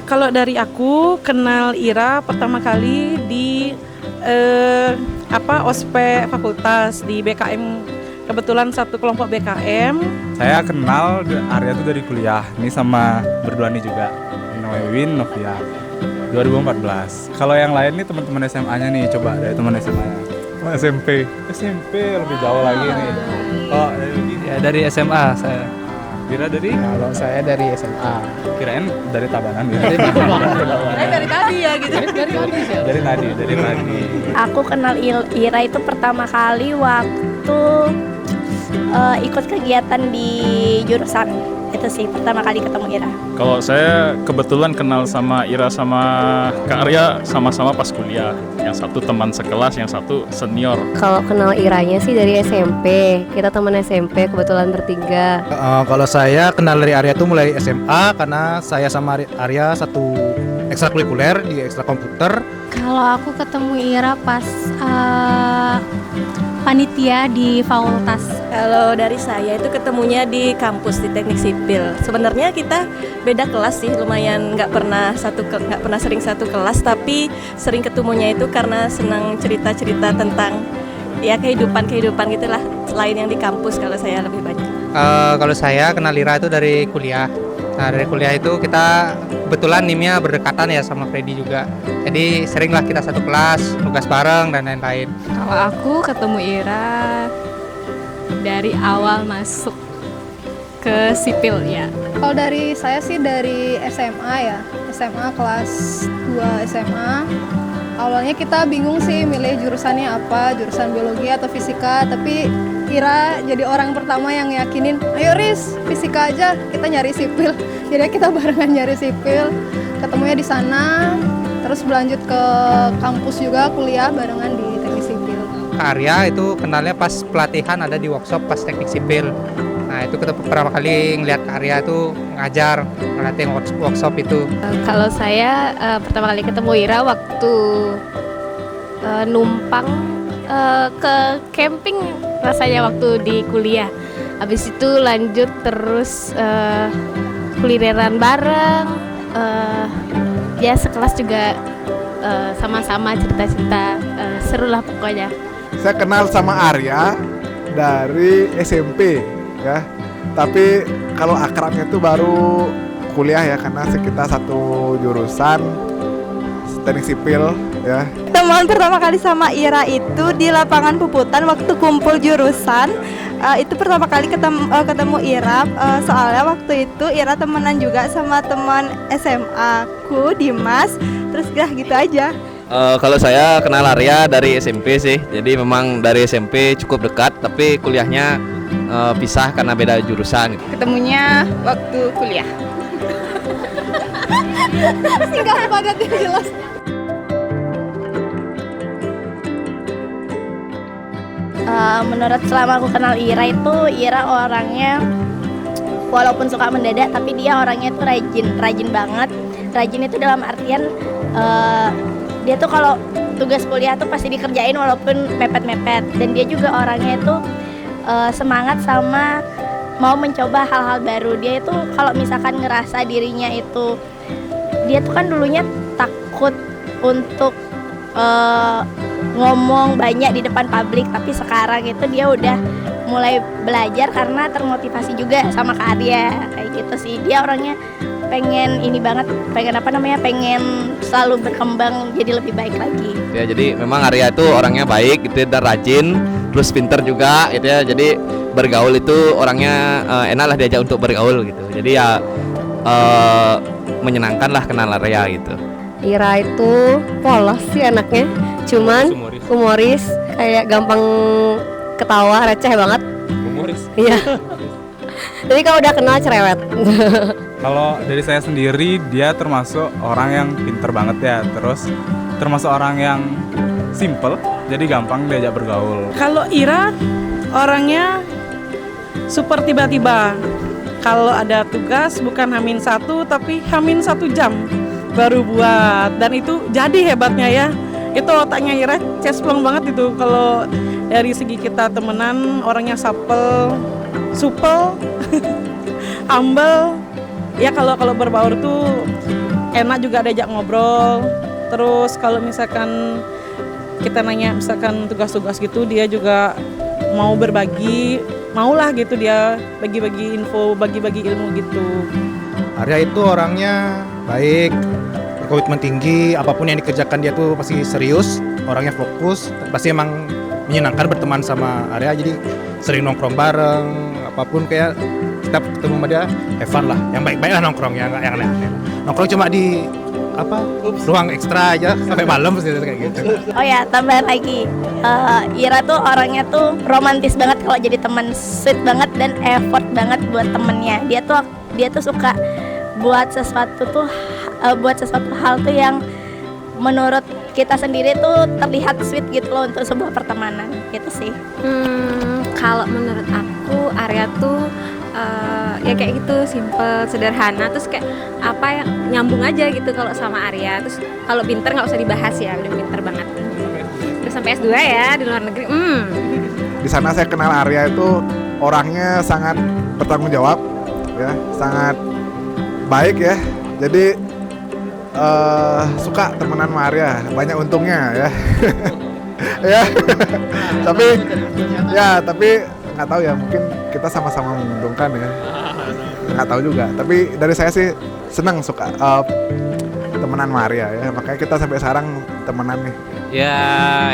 Kalau dari aku kenal Ira pertama kali di ospek fakultas di BKM, kebetulan satu kelompok BKM. Saya kenal Arya itu dari kuliah, ini sama berdua nih juga, namanya Win, Novia, 2014. Kalau yang lain nih teman-teman SMA-nya nih, coba dari teman SMA-nya. SMP lebih jauh lagi nih. Oh, dari SMA saya. Kira dari? Kalau saya dari SMA. Kirain dari Tabanan gitu. Dari tadi ya gitu. Dari tadi. Aku kenal Ira itu pertama kali waktu ikut kegiatan di jurusan. Itu sih pertama kali ketemu Ira. Kalau saya kebetulan kenal sama Ira sama Kak Arya sama-sama pas kuliah. Yang satu teman sekelas, yang satu senior. Kalau kenal Iranya sih dari SMP. Kita teman SMP kebetulan bertiga. Kalau saya kenal dari Arya itu mulai SMA karena saya sama Arya satu ekstrakurikuler di ekstra komputer. Kalau aku ketemu Ira pas panitia di fakultas. Kalau dari saya itu ketemunya di kampus di teknik sipil. Sebenarnya kita beda kelas sih, lumayan nggak pernah sering satu kelas, tapi sering ketemunya itu karena senang cerita-cerita tentang ya kehidupan gitulah, selain yang di kampus. Kalau saya lebih banyak. Kalau saya kenal Ira itu dari kuliah. Nah, dari kuliah itu kita kebetulan nimnya berdekatan ya sama Freddy juga. Jadi seringlah kita satu kelas, tugas bareng dan lain-lain. Kalau aku ketemu Ira dari awal masuk ke sipil ya. Kalau dari saya sih dari SMA ya, SMA kelas 2 SMA. Awalnya kita bingung sih milih jurusannya apa, jurusan biologi atau fisika, tapi Ira jadi orang pertama yang yakinin, ayo Riz, fisika aja, kita nyari sipil. Jadi kita barengan nyari sipil, ketemunya di sana, terus berlanjut ke kampus juga, kuliah barengan di teknik sipil. Kak Arya itu kenalnya pas pelatihan ada di workshop pas teknik sipil. Nah itu kita pertama kali ngeliat Kak Arya itu ngajar, ngelatih workshop itu. Kalau saya pertama kali ketemu Ira waktu numpang ke camping rasanya waktu di kuliah. Habis itu lanjut terus kulineran bareng, ya sekelas juga sama-sama cerita-cerita, seru lah pokoknya. Saya kenal sama Arya dari SMP ya, tapi kalau akrabnya itu baru kuliah ya, karena kita satu jurusan teknik sipil ya. Temuan pertama kali sama Ira itu di lapangan Puputan waktu kumpul jurusan. Itu pertama kali ketemu Ira, soalnya waktu itu Ira temenan juga sama teman SMA ku, Dimas. Terus gitu aja. Kalau saya kenal Arya dari SMP sih. Jadi memang dari SMP cukup dekat, tapi kuliahnya pisah karena beda jurusan. Ketemunya waktu kuliah. Singkat padat yang jelas. Menurut selama aku kenal Ira itu, Ira orangnya walaupun suka mendadak, tapi dia orangnya itu rajin banget. Rajin itu dalam artian dia tuh kalau tugas kuliah tuh pasti dikerjain walaupun mepet-mepet. Dan dia juga orangnya itu semangat sama mau mencoba hal-hal baru. Dia itu kalau misalkan ngerasa dirinya itu, dia tuh kan dulunya takut untuk ngomong banyak di depan publik, tapi sekarang itu dia udah mulai belajar karena termotivasi juga sama Kak Arya, kayak gitu sih. Dia orangnya pengen selalu berkembang jadi lebih baik lagi. Ya jadi memang Arya itu orangnya baik gitu dan rajin, terus pinter juga gitu ya. Jadi bergaul itu orangnya enak lah diajak untuk bergaul gitu. Jadi ya menyenangkan lah kenal Arya gitu. Ira itu polos sih anaknya, cuman humoris, kayak gampang ketawa, receh banget. Humoris? Iya. Jadi kalau udah kenal cerewet. Kalau dari saya sendiri, dia termasuk orang yang pinter banget ya. Terus termasuk orang yang simple, jadi gampang diajak bergaul. Kalau Ira orangnya super tiba-tiba. Kalau ada tugas bukan H-1 tapi H-1 jam baru buat, dan itu jadi hebatnya ya. Itu otaknya Ira cesplong banget itu. Kalau dari segi kita temenan, orangnya supel, humble. Ya kalau berbaur tuh enak juga diajak ngobrol. Terus kalau misalkan kita nanya misalkan tugas-tugas gitu, dia juga mau berbagi, maulah gitu dia bagi-bagi info, bagi-bagi ilmu gitu. Arya itu orangnya baik, berkomitmen tinggi, apapun yang dikerjakan dia tuh pasti serius, orangnya fokus, pasti emang menyenangkan berteman sama Arya, jadi sering nongkrong bareng, apapun kayak kita ketemu sama dia, have fun lah, yang baik-baik lah nongkrong, yang nggak yang aneh-aneh. Nongkrong cuma di ruang ekstra aja sampai malam kayak gitu. Oh ya, tambahan lagi, Ira tuh orangnya tuh romantis banget kalau jadi teman, sweet banget dan effort banget buat temennya. Dia tuh suka buat sesuatu hal tuh yang menurut kita sendiri tuh terlihat sweet gitu loh untuk sebuah pertemanan gitu sih. Kalau menurut aku Arya tuh ya kayak gitu, simple, sederhana, terus kayak apa yang nyambung aja gitu kalau sama Arya. Terus kalau pinter nggak usah dibahas ya, udah pinter banget. Udah sampai S2 ya di luar negeri. Di sana saya kenal Arya itu orangnya sangat bertanggung jawab, ya, sangat baik ya. Jadi suka temenan sama Arya, banyak untungnya ya. Ya. tapi nggak tahu ya, mungkin kita sama-sama menguntungkan ya. Nggak tahu juga. Tapi dari saya sih senang suka temenan sama Arya ya. Makanya kita sampai sekarang temenan nih. Ya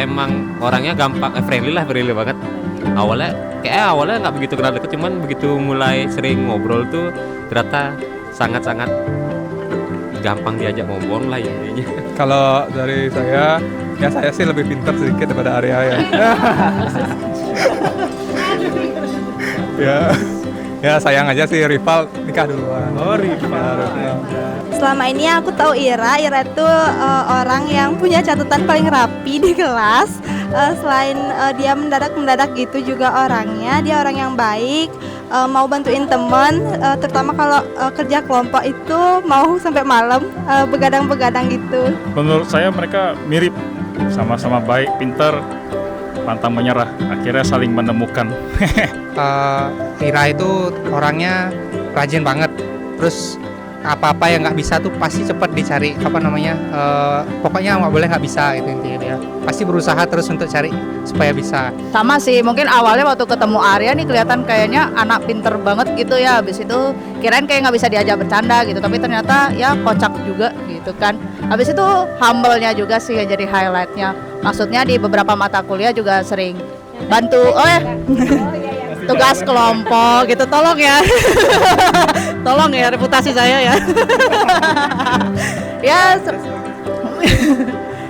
emang orangnya gampang, friendly banget. Awalnya nggak begitu kenal deket, cuman begitu mulai sering ngobrol tuh ternyata sangat-sangat gampang diajak ngomong lah intinya. Kalau dari saya, ya saya sih lebih pintar sedikit daripada Arya ya. Ya sayang aja sih rival nikah duluan. Oh rival. Selama ini aku tahu Ira itu orang yang punya catatan paling rapi di kelas. Selain dia mendadak gitu juga orangnya, dia orang yang baik, mau bantuin teman, terutama kalau kerja kelompok itu mau sampai malam begadang-begadang gitu. Menurut saya mereka mirip, sama-sama baik, pinter, pantang menyerah, akhirnya saling menemukan. Ira itu orangnya rajin banget, terus apa-apa yang nggak bisa tuh pasti cepat dicari pokoknya nggak boleh nggak bisa gitu intinya. Dia pasti berusaha terus untuk cari supaya bisa. Sama sih, mungkin awalnya waktu ketemu Arya nih kelihatan kayaknya anak pinter banget gitu ya, habis itu kirain kayak nggak bisa diajak bercanda gitu, tapi ternyata ya kocak juga gitu kan. Habis itu humble-nya juga sih yang jadi highlight-nya, maksudnya di beberapa mata kuliah juga sering bantu tugas kelompok gitu, tolong ya. Tolong ya reputasi saya ya.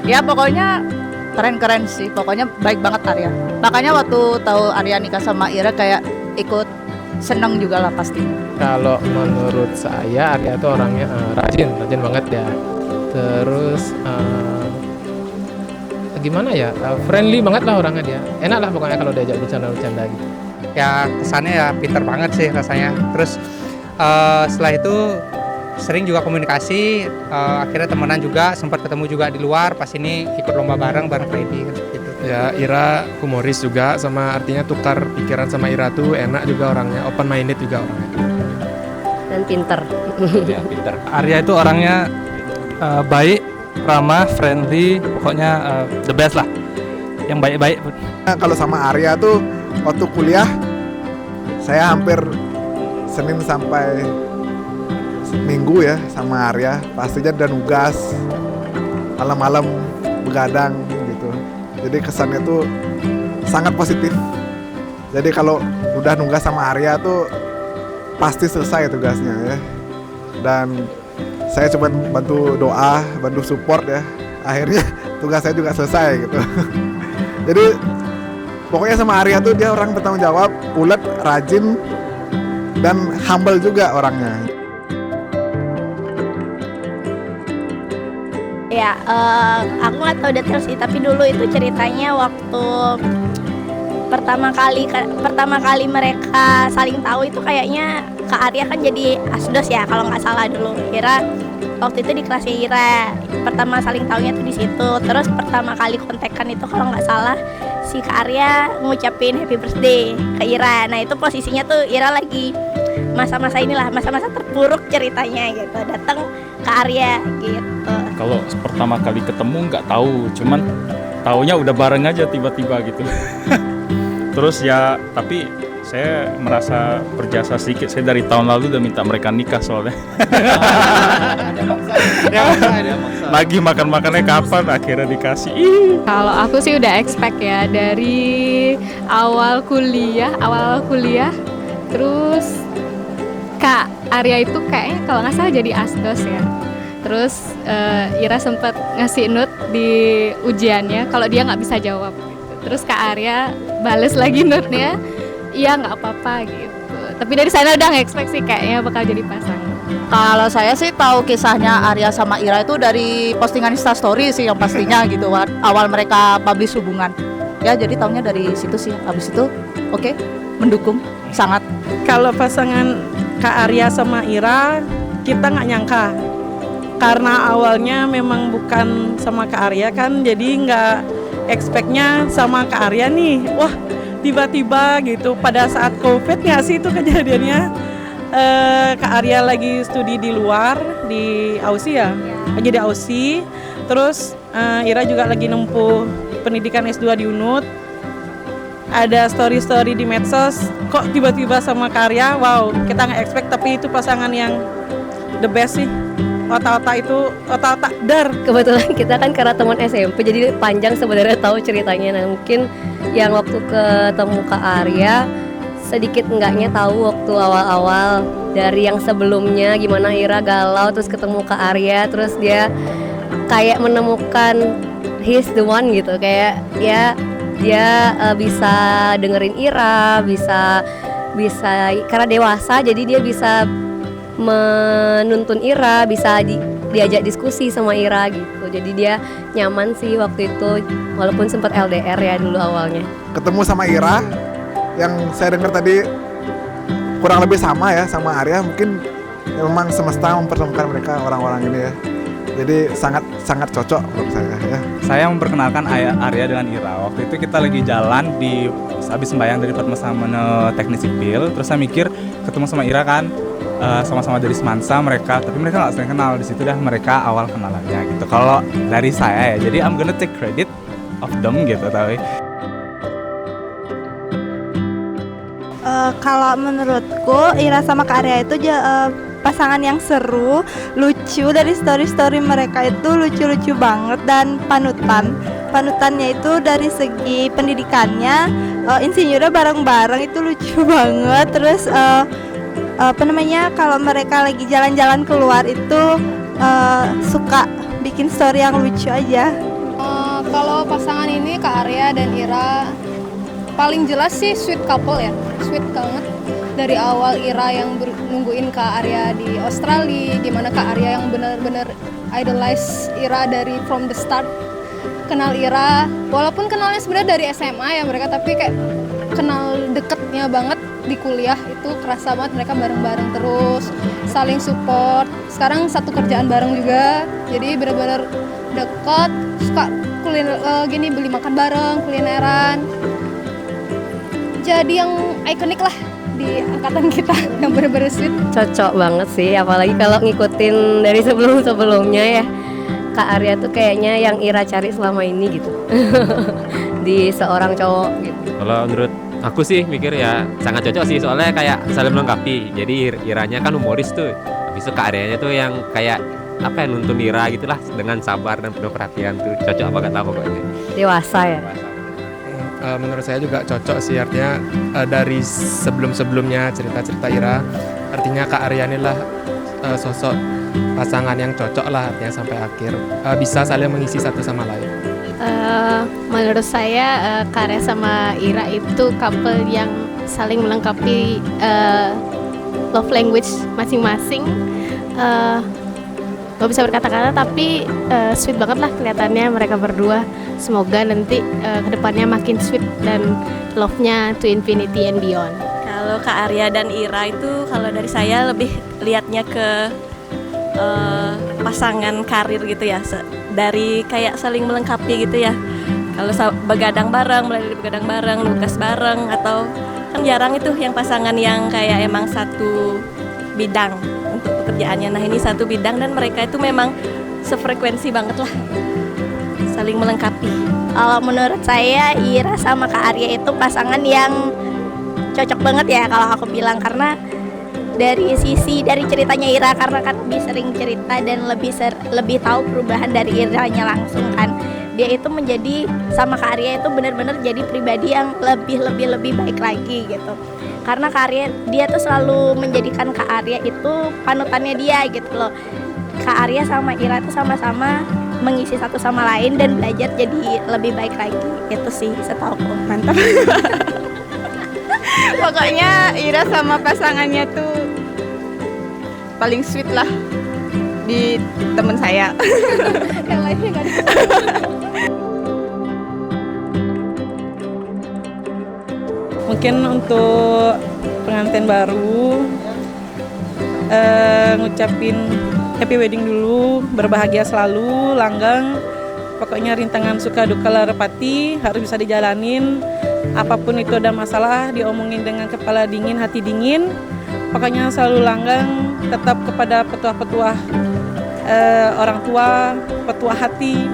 Ya pokoknya keren sih, pokoknya baik banget Arya. Makanya waktu tahu Arya nikah sama Ira kayak ikut seneng juga lah pasti. Kalau menurut saya Arya itu orangnya rajin banget ya. Terus gimana ya, friendly banget lah orangnya dia. Enak lah pokoknya kalau diajak bercanda gitu. Ya kesannya ya pinter banget sih rasanya. Terus setelah itu sering juga komunikasi, akhirnya temenan juga, sempat ketemu juga di luar, pas ini ikut lomba bareng Freddy gitu. Ya Ira humoris juga, sama artinya tukar pikiran sama Ira tuh enak juga orangnya, open minded juga orangnya. Dan pinter. Ya pinter. Arya itu orangnya baik, ramah, friendly, pokoknya the best lah. Yang baik-baik. Nah, kalau sama Arya tuh waktu kuliah saya hampir Senin sampai Minggu ya sama Arya, pastinya dan nugas malam-malam begadang gitu. Jadi kesannya tuh sangat positif. Jadi kalau udah nugas sama Arya tuh pasti selesai tugasnya ya. Dan saya cuma bantu doa, bantu support ya. Akhirnya tugas saya juga selesai gitu. Jadi pokoknya sama Arya tuh dia orang bertanggung jawab, ulet, rajin, dan humble juga orangnya. Ya, aku nggak tahu detail sih, tapi dulu itu ceritanya waktu pertama kali mereka saling tahu itu kayaknya Kak Arya kan jadi asdos ya kalau nggak salah dulu. Ira waktu itu di kelasnya Ira pertama saling tahunya tuh di situ. Terus pertama kali kontekan itu kalau nggak salah si Kak Arya ngucapin happy birthday ke Ira. Nah itu posisinya tuh Ira lagi masa-masa inilah, masa-masa terpuruk ceritanya gitu, datang ke Arya gitu. Kalau pertama kali ketemu nggak tahu, cuman taunya udah bareng aja tiba-tiba gitu. Terus ya, tapi saya merasa berjasa sedikit. Saya dari tahun lalu udah minta mereka nikah soalnya. Lagi makan-makannya kapan, akhirnya dikasih. Kalau aku sih udah expect ya dari awal kuliah, terus Kak Arya itu kayaknya kalau nggak salah jadi asdos ya. Terus Ira sempat ngasih note di ujiannya kalau dia nggak bisa jawab. Gitu. Terus Kak Arya bales lagi note-nya, iya nggak apa-apa gitu. Tapi dari sana udah nge-expect sih kayaknya bakal jadi pasangan. Kalau saya sih tahu kisahnya Arya sama Ira itu dari postingan Instastory sih yang pastinya gitu, awal mereka publish hubungan. Ya jadi tahunya dari situ sih. Habis itu oke, mendukung sangat. Kalau pasangan Kak Arya sama Ira, kita nggak nyangka. Karena awalnya memang bukan sama Kak Arya kan, jadi nggak expect-nya sama Kak Arya nih. Wah, tiba-tiba gitu pada saat COVID nggak sih itu kejadiannya. Kak Arya lagi studi di luar, di Aussie ya, lagi di Aussie. Terus Ira juga lagi nempuh pendidikan S2 di UNUD. Ada story-story di medsos, kok tiba-tiba sama Kak Arya, wow, kita nggak expect, tapi itu pasangan yang the best sih. Otak-otak dar. Kebetulan kita kan karena teman SMP, jadi panjang sebenarnya tahu ceritanya. Nah mungkin yang waktu ketemu Kak Arya sedikit enggaknya tahu waktu awal-awal dari yang sebelumnya gimana Ira galau terus ketemu Kak Arya, terus dia kayak menemukan he's the one gitu, kayak ya dia bisa dengerin Ira, bisa karena dewasa jadi dia bisa menuntun Ira, bisa diajak diskusi sama Ira gitu. Jadi dia nyaman sih waktu itu walaupun sempat LDR ya dulu awalnya. Ketemu sama Ira yang saya dengar tadi kurang lebih sama ya sama Arya, mungkin ya memang semesta mempertemukan mereka orang-orang ini ya. Jadi sangat cocok menurut saya ya. Saya memperkenalkan Arya dengan Ira. Waktu itu kita lagi jalan habis sembahyang dari Padmasamana Teknik Sipil. Terus saya mikir ketemu sama Ira kan sama-sama dari Semansa mereka, tapi mereka nggak sering kenal. Di situ dah mereka awal kenalannya gitu. Kalau dari saya ya, jadi I'm gonna take credit of them gitu tapi. Kalau menurutku Ira sama Kak Arya itu pasangan yang seru, lucu. Dari story-story mereka itu lucu-lucu banget dan panutannya itu dari segi pendidikannya, insinyurnya bareng-bareng itu lucu banget. Terus kalau mereka lagi jalan-jalan keluar itu suka bikin story yang lucu aja. Kalau pasangan ini Kak Arya dan Ira paling jelas sih sweet couple ya, sweet banget. Dari awal Ira yang nungguin Kak Arya di Australia, gimana Kak Arya yang benar-benar idolize Ira dari from the start. Kenal Ira, walaupun kenalnya sebenarnya dari SMA ya mereka, tapi kayak kenal deketnya banget di kuliah itu kerasa banget mereka bareng-bareng terus, saling support. Sekarang satu kerjaan bareng juga, jadi benar-benar deket, suka gini beli makan bareng, kulineran. Jadi yang ikonik lah di angkatan kita yang bener-bener sweet. Cocok banget sih, apalagi kalau ngikutin dari sebelum-sebelumnya ya. Kak Arya tuh kayaknya yang Ira cari selama ini gitu. Di seorang cowok gitu. Kalau menurut aku sih mikir ya sangat cocok sih, soalnya kayak saling melengkapi. Jadi Iranya kan humoris tuh, habis itu Kak Aryanya tuh yang kayak apa ya, nuntun Ira gitulah dengan sabar dan penuh perhatian tuh. Cocok banget lah pokoknya. Dewasa ya. Menurut saya juga cocok sih, artinya dari sebelum-sebelumnya cerita-cerita Ira, artinya Kak Arya inilah sosok pasangan yang cocok lah, artinya sampai akhir bisa saling mengisi satu sama lain. Menurut saya Kak Arya sama Ira itu couple yang saling melengkapi love language masing-masing. Gak bisa berkata-kata tapi sweet banget lah kelihatannya mereka berdua. Semoga nanti kedepannya makin sweet dan love-nya to infinity and beyond. Kalau Kak Arya dan Ira itu kalau dari saya lebih lihatnya ke pasangan karir gitu ya, dari kayak saling melengkapi gitu ya. Kalau begadang bareng, mulai dari begadang bareng, nugas bareng, atau kan jarang itu yang pasangan yang kayak emang satu bidang untuk pekerjaannya. Nah ini satu bidang dan mereka itu memang sefrekuensi banget lah, saling melengkapi. Kalau menurut saya Ira sama Kak Arya itu pasangan yang cocok banget ya kalau aku bilang, karena dari ceritanya Ira, karena kan lebih sering cerita dan lebih tahu perubahan dari Iranya langsung kan. Dia itu menjadi sama Kak Arya itu benar-benar jadi pribadi yang lebih baik lagi gitu. Karena Kak Arya, dia tuh selalu menjadikan Kak Arya itu panutannya dia gitu loh. Kak Arya sama Ira tuh sama-sama mengisi satu sama lain dan belajar jadi lebih baik lagi. Itu sih setauku. Mantap. Pokoknya Ira sama pasangannya tuh paling sweet lah di teman saya. Yang lainnya nggak ada. Mungkin untuk pengantin baru ngucapin happy wedding dulu, berbahagia selalu, langgeng. Pokoknya rintangan suka duka larepati harus bisa dijalanin. Apapun itu ada masalah, diomongin dengan kepala dingin, hati dingin. Pokoknya selalu langgeng, tetap kepada petuah-petuah orang tua, petuah hati,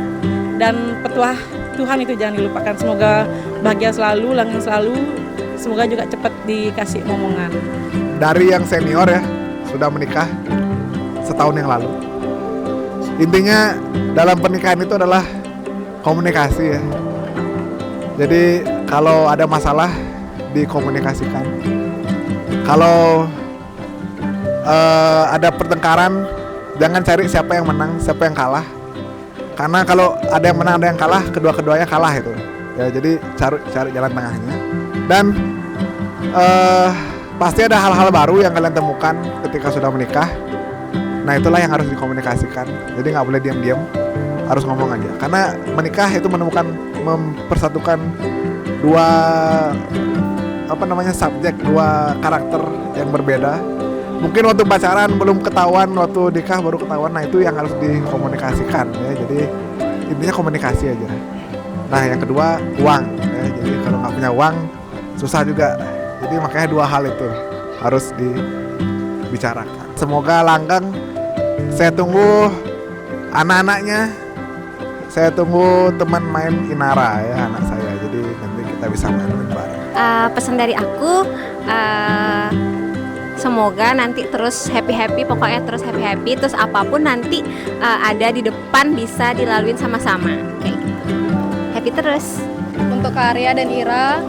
dan petuah Tuhan itu jangan dilupakan. Semoga bahagia selalu, langgeng selalu. Semoga juga cepat dikasih momongan. Dari yang senior ya, sudah menikah setahun yang lalu. Intinya dalam pernikahan itu adalah komunikasi ya. Jadi kalau ada masalah dikomunikasikan. Kalau ada pertengkaran, jangan cari siapa yang menang, siapa yang kalah. Karena kalau ada yang menang, ada yang kalah, kedua-keduanya kalah itu. Ya, jadi cari jalan tengahnya. Dan pasti ada hal-hal baru yang kalian temukan ketika sudah menikah. Nah itulah yang harus dikomunikasikan. Jadi nggak boleh diam-diam, harus ngomong aja. Karena menikah itu mempersatukan dua subjek, dua karakter yang berbeda. Mungkin waktu pacaran belum ketahuan, waktu nikah baru ketahuan. Nah itu yang harus dikomunikasikan ya. Jadi intinya komunikasi aja. Nah yang kedua uang ya. Jadi kalau nggak punya uang susah juga. Jadi makanya dua hal itu harus dibicarakan. Semoga langgeng. Saya tunggu anak-anaknya. Saya tunggu teman main Inara ya, anak saya. Jadi nanti kita bisa main bareng. Pesan dari aku, semoga nanti terus happy-happy, pokoknya terus happy-happy. Terus apapun nanti ada di depan bisa dilaluin sama-sama kayak gitu. Happy terus. Untuk Kak Arya dan Ira,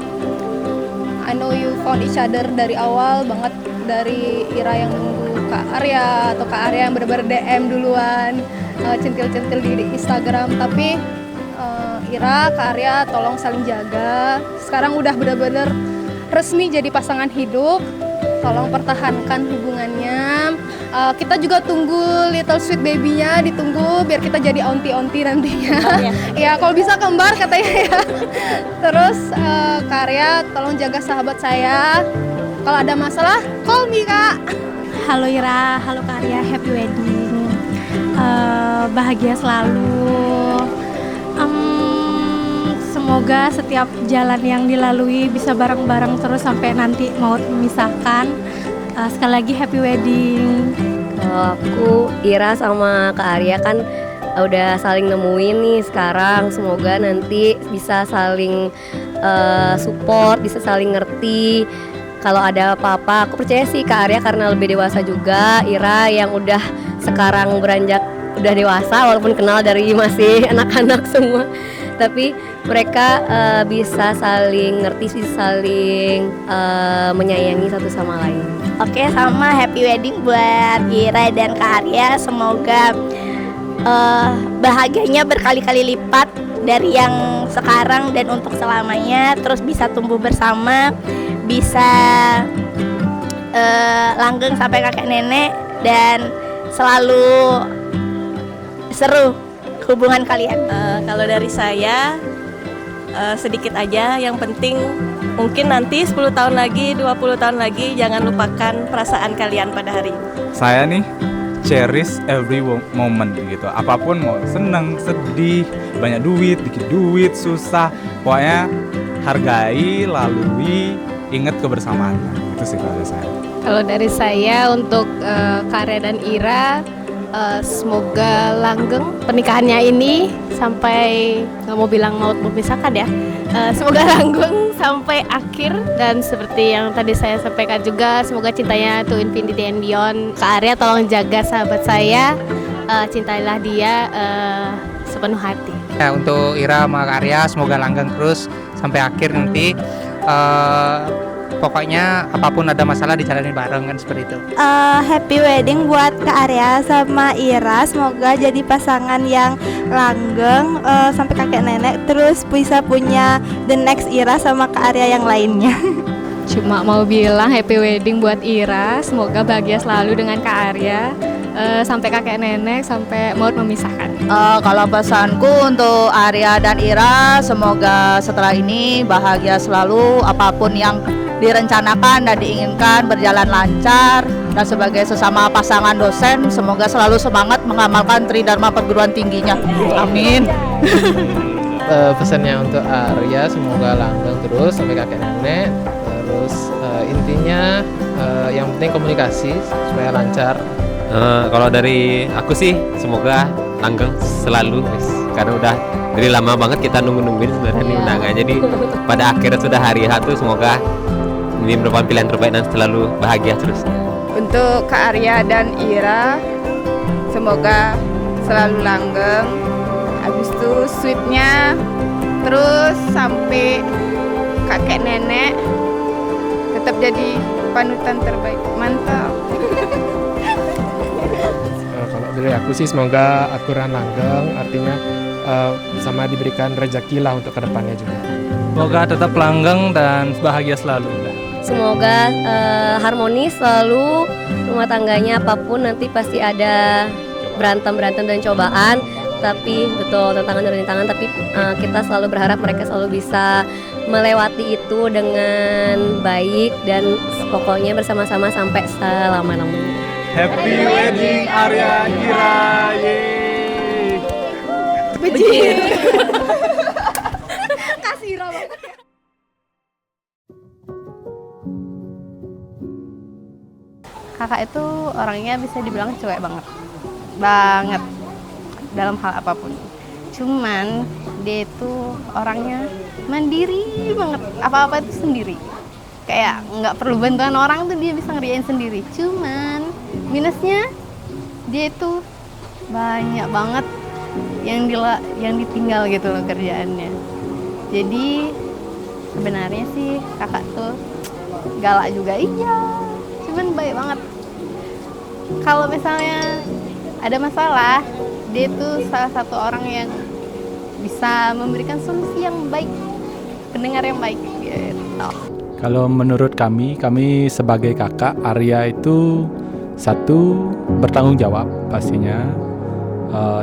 I know you found each other dari awal banget. Dari Ira yang nunggu Kak Arya, atau Kak Arya yang bener-bener DM duluan, centil-centil di Instagram. Tapi Ira, Kak Arya tolong saling jaga. Sekarang udah bener-bener resmi jadi pasangan hidup. Tolong pertahankan hubungannya. Kita juga tunggu little sweet baby-nya, ditunggu biar kita jadi onti-onti nantinya. Ya kalau bisa kembar katanya ya. Terus Kak Arya tolong jaga sahabat saya. Kalau ada masalah, call me Kak. Halo Ira, halo Kak Arya, happy wedding. Bahagia selalu. Semoga setiap jalan yang dilalui bisa bareng-bareng terus sampai nanti maut memisahkan. Sekali lagi happy wedding. Kalau aku, Ira sama Kak Arya kan udah saling nemuin nih sekarang. Semoga nanti bisa saling support, bisa saling ngerti. Kalau ada apa-apa, aku percaya sih Kak Arya karena lebih dewasa juga. Ira yang udah sekarang beranjak udah dewasa walaupun kenal dari masih anak-anak semua. Tapi mereka bisa saling ngerti, bisa saling menyayangi satu sama lain. Oke, sama happy wedding buat Ira dan Kak Arya. Semoga bahagianya berkali-kali lipat dari yang sekarang dan untuk selamanya. Terus bisa tumbuh bersama, bisa langgeng sampai kakek nenek, dan selalu seru hubungan kalian. Kalau dari saya sedikit aja, yang penting mungkin nanti 10 tahun lagi, 20 tahun lagi jangan lupakan perasaan kalian pada hari ini. Saya nih cherish every moment gitu. Apapun mau seneng, sedih, banyak duit, dikit duit, susah, pokoknya hargai, lalui, ingat kebersamaannya. Itu sih kalau dari saya. Kalau dari saya untuk Karya dan Ira, semoga langgeng pernikahannya ini sampai, nggak mau bilang maut memisahkan ya, semoga langgeng sampai akhir, dan seperti yang tadi saya sampaikan juga, semoga cintanya to infinity and beyond. Kak Arya tolong jaga sahabat saya, cintailah dia sepenuh hati. Ya, untuk Ira sama Kak Arya semoga langgeng terus sampai akhir nanti. Pokoknya apapun ada masalah dijalani bareng kan, seperti itu. Happy wedding buat Kak Arya sama Ira. Semoga jadi pasangan yang langgeng sampai kakek nenek. Terus bisa punya the next Ira sama Kak Arya yang lainnya. Cuma mau bilang happy wedding buat Ira. Semoga bahagia selalu dengan Kak Arya. Sampai kakek nenek, sampai maut memisahkan. Kalau pesanku untuk Arya dan Ira, semoga setelah ini bahagia selalu, apapun yang direncanakan dan diinginkan berjalan lancar, dan sebagai sesama pasangan dosen semoga selalu semangat mengamalkan tridharma perguruan tingginya. Amin. Pesannya untuk Arya semoga langgeng terus sampai kakek nenek. Terus intinya yang penting komunikasi supaya lancar. Kalau dari aku sih semoga langgeng selalu, karena udah dari lama banget kita nungguin sebenarnya nih undangan. Jadi pada akhirnya sudah hari H tuh, semoga ini merupakan pilihan terbaik dan selalu bahagia terus. Untuk Kak Arya dan Ira, semoga selalu langgeng. Habis itu sweetnya terus sampai kakek nenek, tetap jadi panutan terbaik. Mantap. Kalau dari aku sih semoga akuran langgeng, artinya sama diberikan rezeki lah untuk kedepannya juga. Semoga tetap langgeng dan bahagia selalu. Semoga harmonis selalu rumah tangganya, apapun nanti pasti ada berantem dan cobaan, tapi betul tantangan dan rintangan, tapi kita selalu berharap mereka selalu bisa melewati itu dengan baik dan pokoknya bersama-sama sampai selama-lamanya. Happy wedding Arya Ira. Yeay. Kasih Ira banget. Kakak itu orangnya bisa dibilang cuek banget dalam hal apapun. Cuman dia itu orangnya mandiri banget, apa-apa itu sendiri. Kayak nggak perlu bantuan orang tuh dia bisa ngerjain sendiri. Cuman minusnya dia itu banyak banget yang ditinggal gitu loh kerjaannya. Jadi sebenarnya sih kakak tuh galak juga iya, cuman baik banget. Kalau misalnya ada masalah, dia tuh salah satu orang yang bisa memberikan solusi yang baik, pendengar yang baik gitu. Kalau menurut kami sebagai kakak, Arya itu satu, bertanggung jawab pastinya,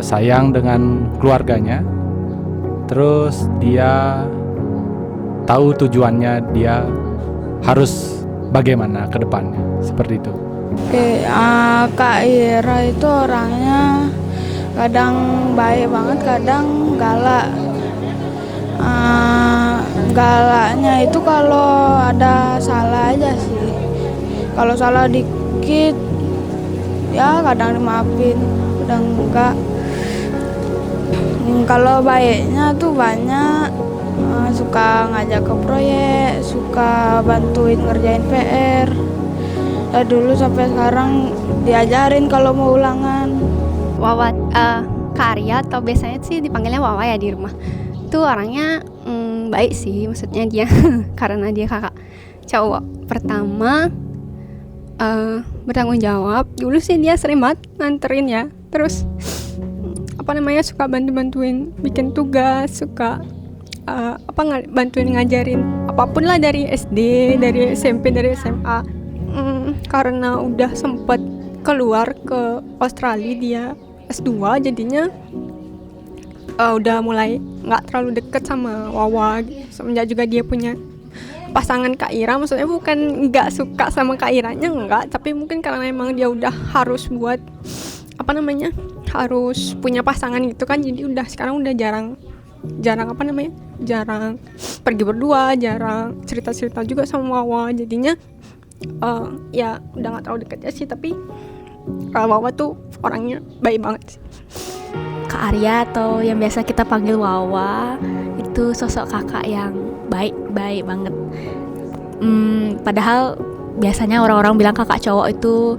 sayang dengan keluarganya, terus dia tahu tujuannya, dia harus bagaimana ke depannya, seperti itu. Oke, Kak Ira itu orangnya kadang baik banget, kadang galak. Galaknya itu kalau ada salah aja sih. Kalau salah dikit, ya kadang dimaafin, kadang enggak. Kalau baiknya tuh banyak, suka ngajak ke proyek, suka bantuin ngerjain PR. Dulu sampai sekarang diajarin kalau mau ulangan. Wawa, Kak Arya atau biasanya sih dipanggilnya Wawa ya di rumah. Itu orangnya baik sih, maksudnya dia karena dia kakak cowok pertama, bertanggung jawab. Dulu sih dia sering banget nganterin ya, terus suka bantuin bikin tugas, suka bantuin ngajarin apapun lah, dari SD, dari SMP, dari SMA. Karena udah sempet keluar ke Australia, dia S2, jadinya udah mulai nggak terlalu deket sama Wawa. Semenjak juga dia punya pasangan Kak Ira, maksudnya bukan nggak suka sama Kak Iranya, nggak, tapi mungkin karena emang dia udah harus buat harus punya pasangan gitu kan, jadi sekarang udah jarang jarang pergi berdua, jarang cerita-cerita juga sama Wawa. Jadinya ya udah nggak terlalu dekat sih, tapi Wawa tuh orangnya baik banget sih. Kak Arya atau yang biasa kita panggil Wawa itu sosok kakak yang baik banget. Padahal biasanya orang-orang bilang kakak cowok itu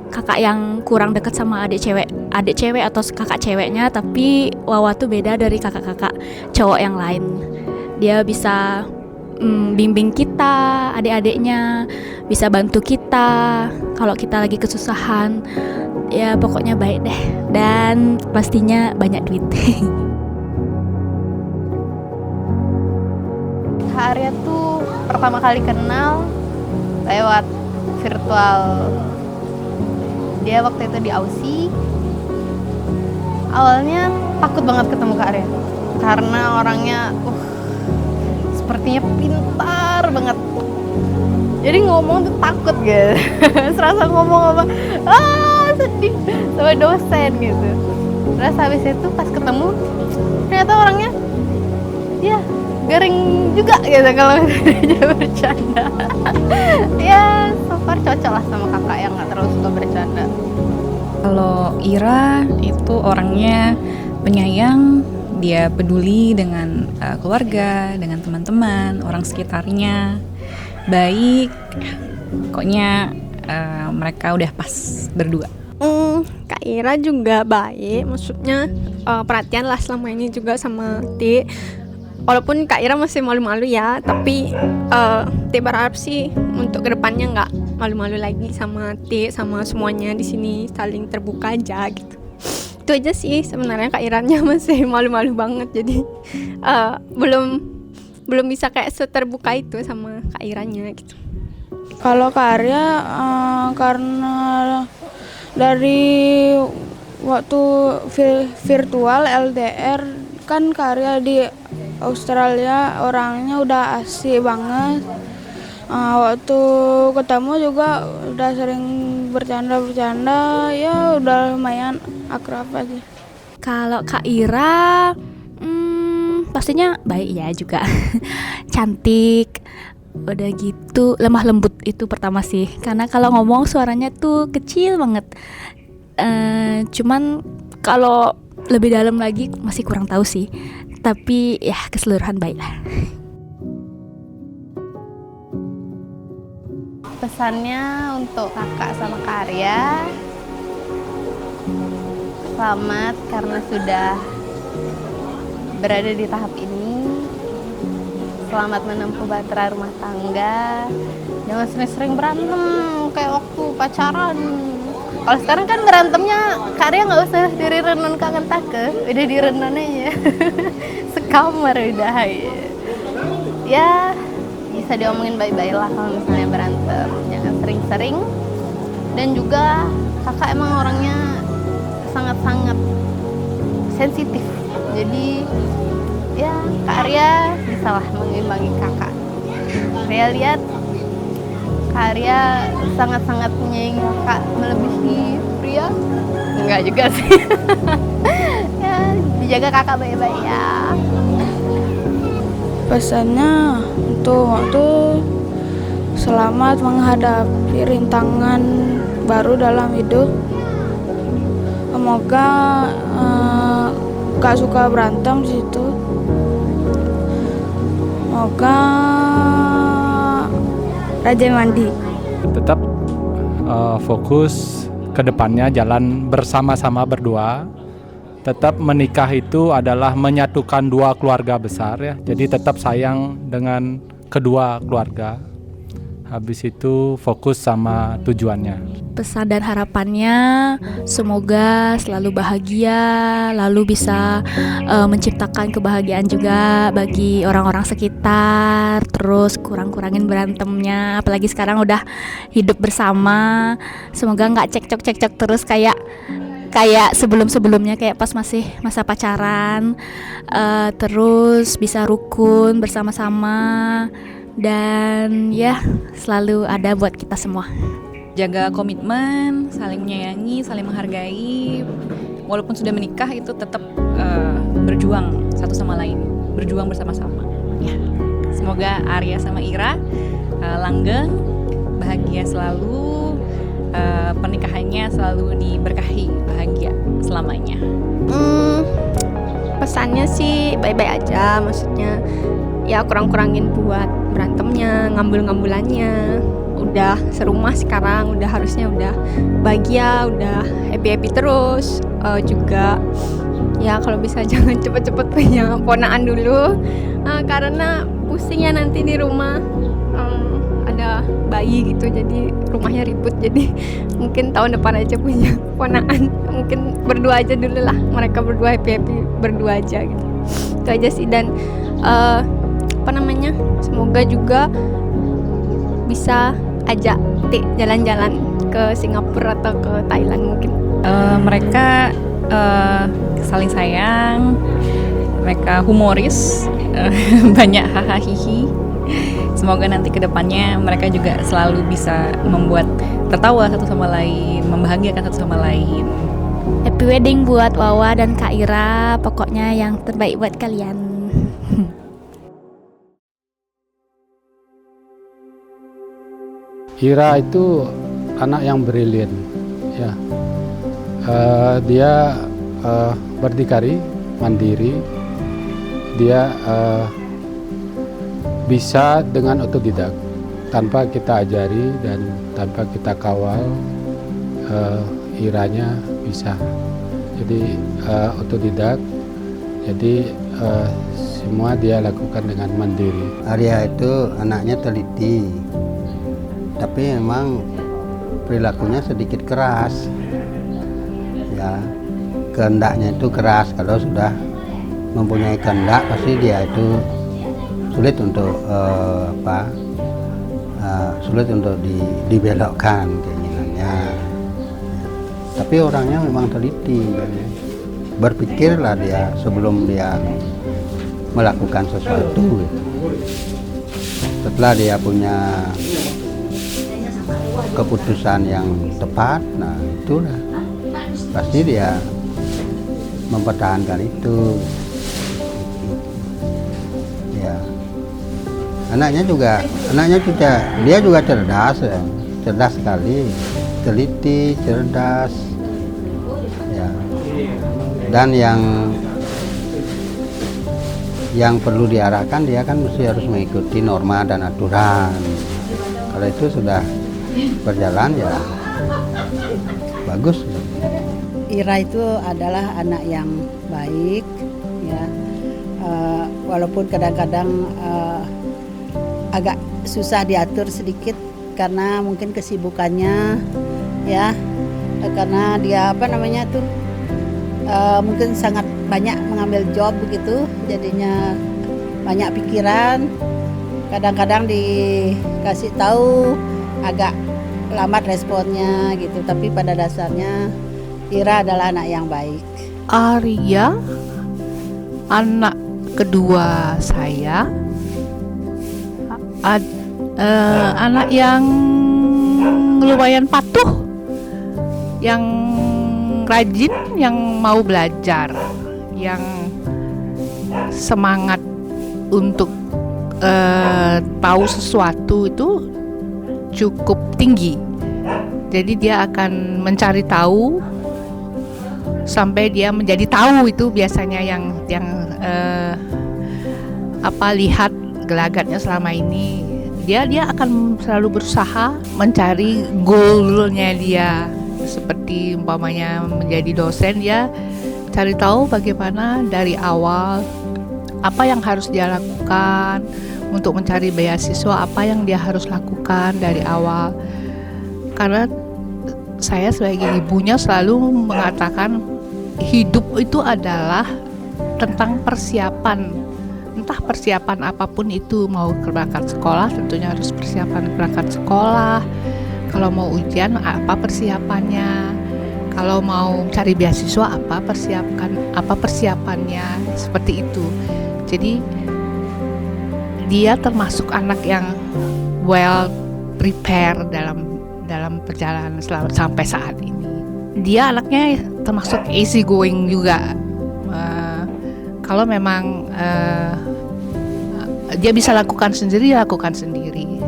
kakak yang kurang dekat sama adik cewek atau kakak ceweknya, tapi Wawa tuh beda dari kakak-kakak cowok yang lain. Dia bisa bimbing kita, adik-adiknya, bisa bantu kita kalau kita lagi kesusahan. Ya pokoknya baik deh, dan pastinya banyak duit. Kak Arya tuh pertama kali kenal lewat virtual. Dia waktu itu di Aussie. Awalnya takut banget ketemu Kak Arya karena orangnya sepertinya pintar banget. Jadi ngomong tuh takut gitu. Serasa ngomong sedih sama dosen gitu. Terus habis itu pas ketemu ternyata orangnya ya garing juga gitu kalau dia bercanda. Ya so far cocok lah sama kakak yang gak terlalu suka bercanda. Kalau Ira itu orangnya penyayang, dia peduli dengan keluarga, dengan teman-teman, orang sekitarnya, baik. Pokoknya mereka udah pas berdua. Kak Ira juga baik, maksudnya perhatian lah selama ini juga sama Ti. Walaupun Kak Ira masih malu-malu ya, tapi Ti berharap sih untuk kedepannya nggak malu-malu lagi sama Ti, sama semuanya di sini, saling terbuka aja gitu. Itu aja sih sebenarnya. Kak Iranya masih malu-malu banget, jadi belum bisa kayak seterbuka itu sama Kak Iranya gitu. Kalau Kak Arya karena dari waktu virtual LDR kan Kak Arya di Australia orangnya udah asik banget. Waktu ketemu juga udah sering bercanda ya udah lumayan akrab aja. Kalau Kak Ira pastinya baik ya juga. Cantik, udah gitu lemah lembut itu pertama sih, karena kalau ngomong suaranya tuh kecil banget. Cuman kalau lebih dalam lagi masih kurang tahu sih, tapi ya keseluruhan baik lah. Pesannya untuk kakak sama Kak Arya, selamat karena sudah berada di tahap ini. Selamat menempuh bahtera rumah tangga. Jangan sering-sering berantem kayak waktu pacaran. Kalau sekarang kan berantemnya Kak Arya nggak usah dari renon kangen take, udah di renon aja. Sekamar udah ya bisa diomongin baik-baik lah kalau misalnya berantem. Jangan sering-sering. Dan juga kakak emang orangnya sangat-sangat sensitif. Jadi ya Kak Arya bisa lah mengimbangi kakak. Arya lihat Kak Arya sangat-sangat menyayangi kakak melebihi pria. Enggak juga sih. Ya dijaga kakak baik-baik ya. Pesannya untuk waktu selamat menghadapi rintangan baru dalam hidup. Semoga gak suka berantem di situ. Semoga rajin mandi. Tetap fokus ke depannya, jalan bersama-sama berdua. Tetap menikah itu adalah menyatukan dua keluarga besar ya. Jadi tetap sayang dengan kedua keluarga. Habis itu fokus sama tujuannya. Pesan dan harapannya semoga selalu bahagia, lalu bisa menciptakan kebahagiaan juga bagi orang-orang sekitar. Terus kurang-kurangin berantemnya, apalagi sekarang udah hidup bersama. Semoga nggak cekcok terus kayak sebelum-sebelumnya, kayak pas masih masa pacaran. Terus bisa rukun bersama-sama dan ya selalu ada buat kita semua. Jaga komitmen, saling menyayangi, saling menghargai. Walaupun sudah menikah itu tetap berjuang satu sama lain. berjuang bersama-sama. Ya. Semoga Arya sama Ira langgeng, bahagia selalu, pernikahannya selalu diberkahi, bahagia selamanya. Pesannya sih baik-baik aja, maksudnya ya kurang-kurangin buat berantemnya, ngambul-ngambulannya. Udah serumah sekarang, udah harusnya udah bahagia, udah happy-happy terus. Juga ya kalau bisa jangan cepet-cepet punya ponakan dulu, karena pusingnya nanti di rumah ada bayi gitu, jadi rumahnya ribut. Jadi mungkin tahun depan aja punya ponakan, mungkin berdua aja dulu lah, mereka berdua happy-happy berdua aja gitu. Itu aja sih. Dan semoga juga bisa ajak Tik jalan-jalan ke Singapura atau ke Thailand mungkin. Mereka saling sayang, mereka humoris, banyak hahaha hihi. Semoga nanti kedepannya mereka juga selalu bisa membuat tertawa satu sama lain, membahagiakan satu sama lain. Happy wedding buat Wawa dan Kak Ira, pokoknya yang terbaik buat kalian. Ira itu anak yang brilian, ya. Dia berdikari, mandiri. Dia bisa dengan otodidak, tanpa kita ajari dan tanpa kita kawal. Iranya bisa. Jadi otodidak. Jadi semua dia lakukan dengan mandiri. Arya itu anaknya teliti, tapi memang perilakunya sedikit keras. Ya, kehendaknya itu keras. Kalau sudah mempunyai kehendak, pasti dia itu sulit untuk sulit untuk dibelokkan keinginannya. Tapi orangnya memang teliti. Berpikirlah dia sebelum dia melakukan sesuatu. Setelah dia punya keputusan yang tepat, nah itulah pasti dia mempertahankan itu. Ya, anaknya juga dia juga cerdas, ya. Cerdas sekali, teliti, cerdas, ya. Dan yang perlu diarahkan, dia kan mesti harus mengikuti norma dan aturan. Kalau itu sudah berjalan, ya bagus. Ira itu adalah anak yang baik, ya. Walaupun kadang-kadang agak susah diatur sedikit karena mungkin kesibukannya, ya. Karena dia mungkin sangat banyak mengambil job begitu, jadinya banyak pikiran. Kadang-kadang dikasih tahu agak lambat responnya gitu, tapi pada dasarnya Ira adalah anak yang baik. Arya, anak kedua saya, anak yang lumayan patuh, yang rajin, yang mau belajar, yang semangat untuk tahu sesuatu itu cukup tinggi. Jadi dia akan mencari tahu sampai dia menjadi tahu. Itu biasanya yang lihat gelagatnya selama ini. Dia akan selalu berusaha mencari goalnya dia. Seperti umpamanya menjadi dosen, dia cari tahu bagaimana dari awal apa yang harus dia lakukan untuk mencari beasiswa, apa yang dia harus lakukan dari awal. Karena saya sebagai ibunya selalu mengatakan hidup itu adalah tentang persiapan. Entah persiapan apapun itu, mau berangkat sekolah tentunya harus persiapan berangkat sekolah. Kalau mau ujian apa persiapannya? Kalau mau cari beasiswa apa persiapannya? Seperti itu. Jadi dia termasuk anak yang well prepared dalam perjalanan sampai saat ini. Dia anaknya termasuk easy going juga. Kalau memang dia bisa lakukan sendiri, lakukan sendiri.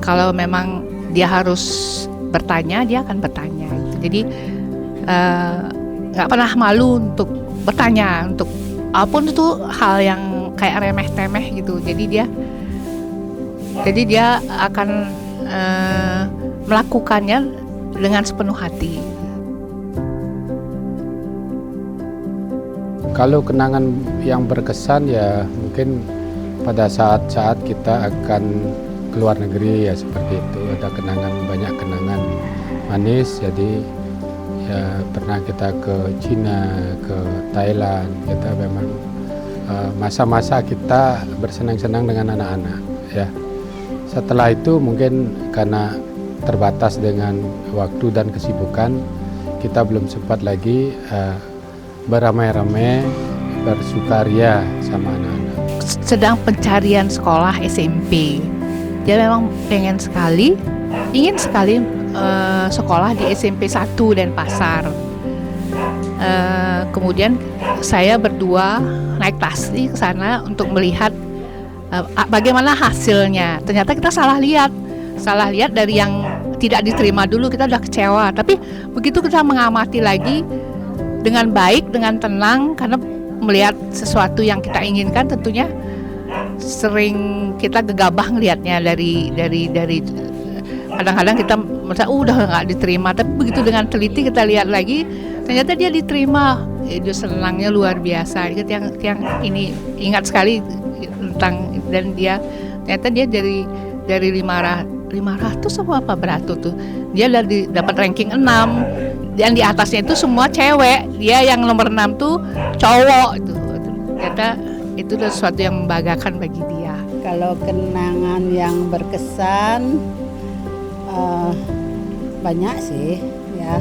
Kalau memang dia harus bertanya, dia akan bertanya. Jadi nggak pernah malu untuk bertanya, untuk apapun itu hal yang kayak remeh-temeh gitu. Jadi dia akan melakukannya dengan sepenuh hati. Kalau kenangan yang berkesan ya mungkin pada saat-saat kita akan keluar negeri ya seperti itu. Ada banyak kenangan manis. Jadi ya pernah kita ke Cina, ke Thailand. Kita memang masa-masa kita bersenang-senang dengan anak-anak ya. Setelah itu mungkin karena terbatas dengan waktu dan kesibukan, kita belum sempat lagi beramai-ramai bersukaria sama anak-anak. Sedang pencarian sekolah SMP. Dia memang ingin sekali sekolah di SMP 1 Denpasar. Kemudian saya berdua naik taksi ke sana untuk melihat bagaimana hasilnya. Ternyata kita salah lihat dari yang tidak diterima dulu, kita udah kecewa. Tapi begitu kita mengamati lagi dengan baik, dengan tenang, karena melihat sesuatu yang kita inginkan tentunya sering kita gegabah ngelihatnya dari kadang-kadang kita merasa udah nggak diterima, tapi begitu dengan teliti kita lihat lagi ternyata dia diterima. Itu senangnya luar biasa. Yang ini ingat sekali tentang, dan dia ternyata dia dari 500 apa beratus tuh dia dapat ranking 6, dan di atasnya itu semua cewek, dia yang nomor 6 tuh cowok itu. Ternyata itu sesuatu yang membanggakan bagi dia. Kalau kenangan yang berkesan banyak sih ya.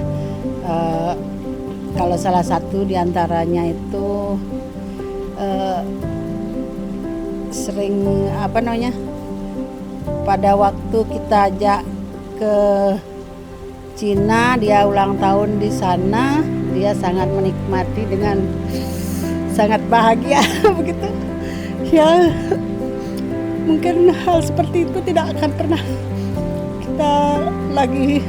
Kalau salah satu diantaranya itu sering pada waktu kita ajak ke Cina, dia ulang tahun di sana, dia sangat menikmati dengan sangat bahagia begitu. Ya, mungkin hal seperti itu tidak akan pernah kita lagi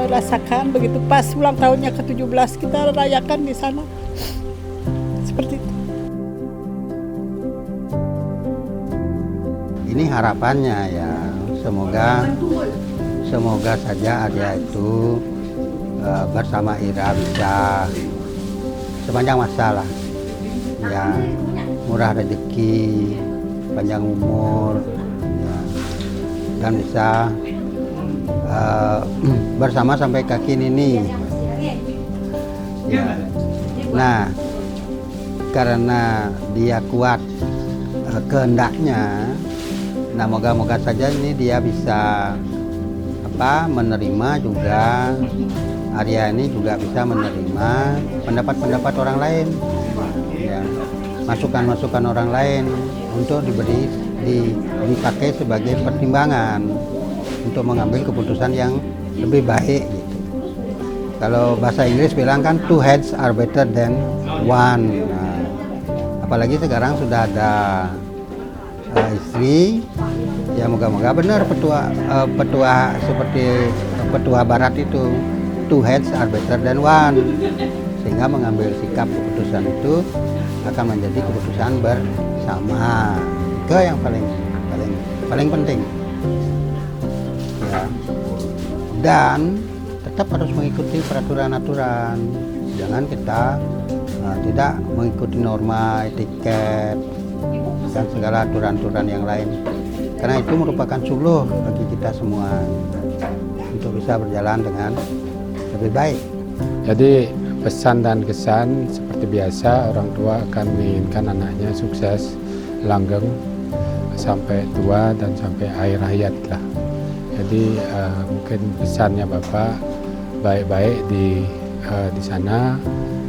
rasakan begitu. Pas ulang tahunnya ke-17 kita rayakan di sana. Seperti itu. Ini harapannya ya, semoga saja Arya itu bersama Ira bisa sepanjang masa lah, ya, murah rezeki, panjang umur, ya, dan bisa bersama sampai kaki ini. Ya. Nah, karena dia kuat kehendaknya, nah moga-moga saja ini dia bisa menerima juga, Arya ini juga bisa menerima pendapat-pendapat orang lain, ya, masukan-masukan orang lain untuk dipakai sebagai pertimbangan untuk mengambil keputusan yang lebih baik gitu. Kalau bahasa Inggris bilang kan two heads are better than one. Nah, apalagi sekarang sudah ada istri, ya moga-moga benar petua seperti petua barat itu, two heads are better than one, sehingga mengambil sikap keputusan itu akan menjadi keputusan bersama. Itu yang paling penting. Ya. Dan tetap harus mengikuti peraturan-aturan. Jangan kita tidak mengikuti norma, etiket, dan segala aturan-aturan yang lain. Karena itu merupakan suluh bagi kita semua untuk bisa berjalan dengan lebih baik. Jadi pesan dan kesan seperti biasa, orang tua akan menginginkan anaknya sukses, langgeng sampai tua dan sampai akhir hayat lah. Jadi mungkin pesannya Bapak baik-baik di sana.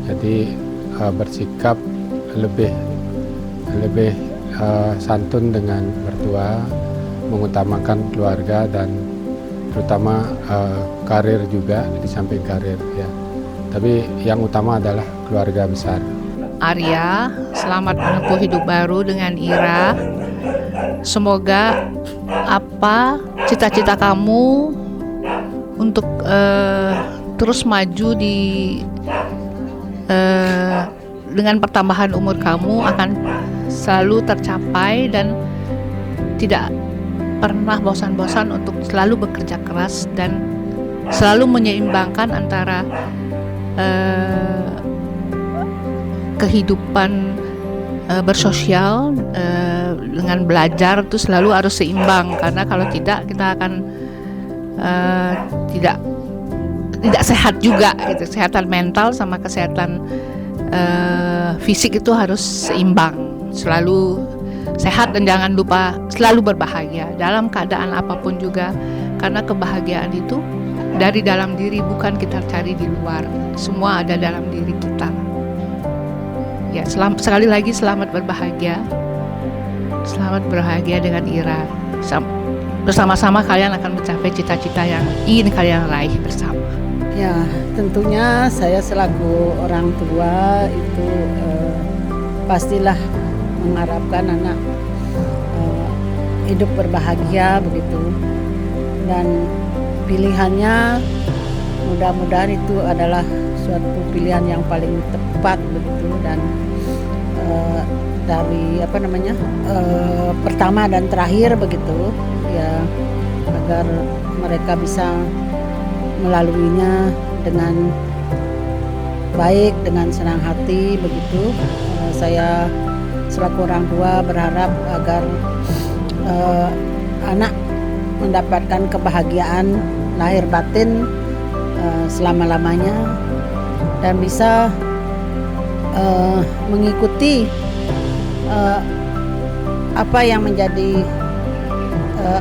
Jadi bersikap lebih santun dengan mertua, mengutamakan keluarga dan terutama karir juga di samping karir ya. Tapi yang utama adalah keluarga besar. Arya, selamat menempuh hidup baru dengan Ira. Semoga apa cita-cita kamu untuk terus maju dengan pertambahan umur kamu akan selalu tercapai dan tidak pernah bosan-bosan untuk selalu bekerja keras dan selalu menyeimbangkan antara kehidupan bersosial dengan belajar itu selalu harus seimbang, karena kalau tidak kita akan tidak sehat juga gitu. Kesehatan mental sama kesehatan fisik itu harus seimbang, selalu sehat dan jangan lupa selalu berbahagia dalam keadaan apapun juga, karena kebahagiaan itu dari dalam diri, bukan kita cari di luar. Semua ada dalam diri kita. Ya, sekali lagi selamat berbahagia. Selamat berbahagia dengan Ira. Bersama-sama kalian akan mencapai cita-cita yang ingin kalian raih bersama. Ya, tentunya saya selaku orang tua itu pastilah mengharapkan anak hidup berbahagia begitu, dan pilihannya mudah-mudahan itu adalah suatu pilihan yang paling tepat begitu, dan dari pertama dan terakhir begitu ya, agar mereka bisa melaluinya dengan baik, dengan senang hati begitu. Saya selaku orang tua berharap agar anak mendapatkan kebahagiaan lahir batin selama-lamanya dan bisa mengikuti apa yang menjadi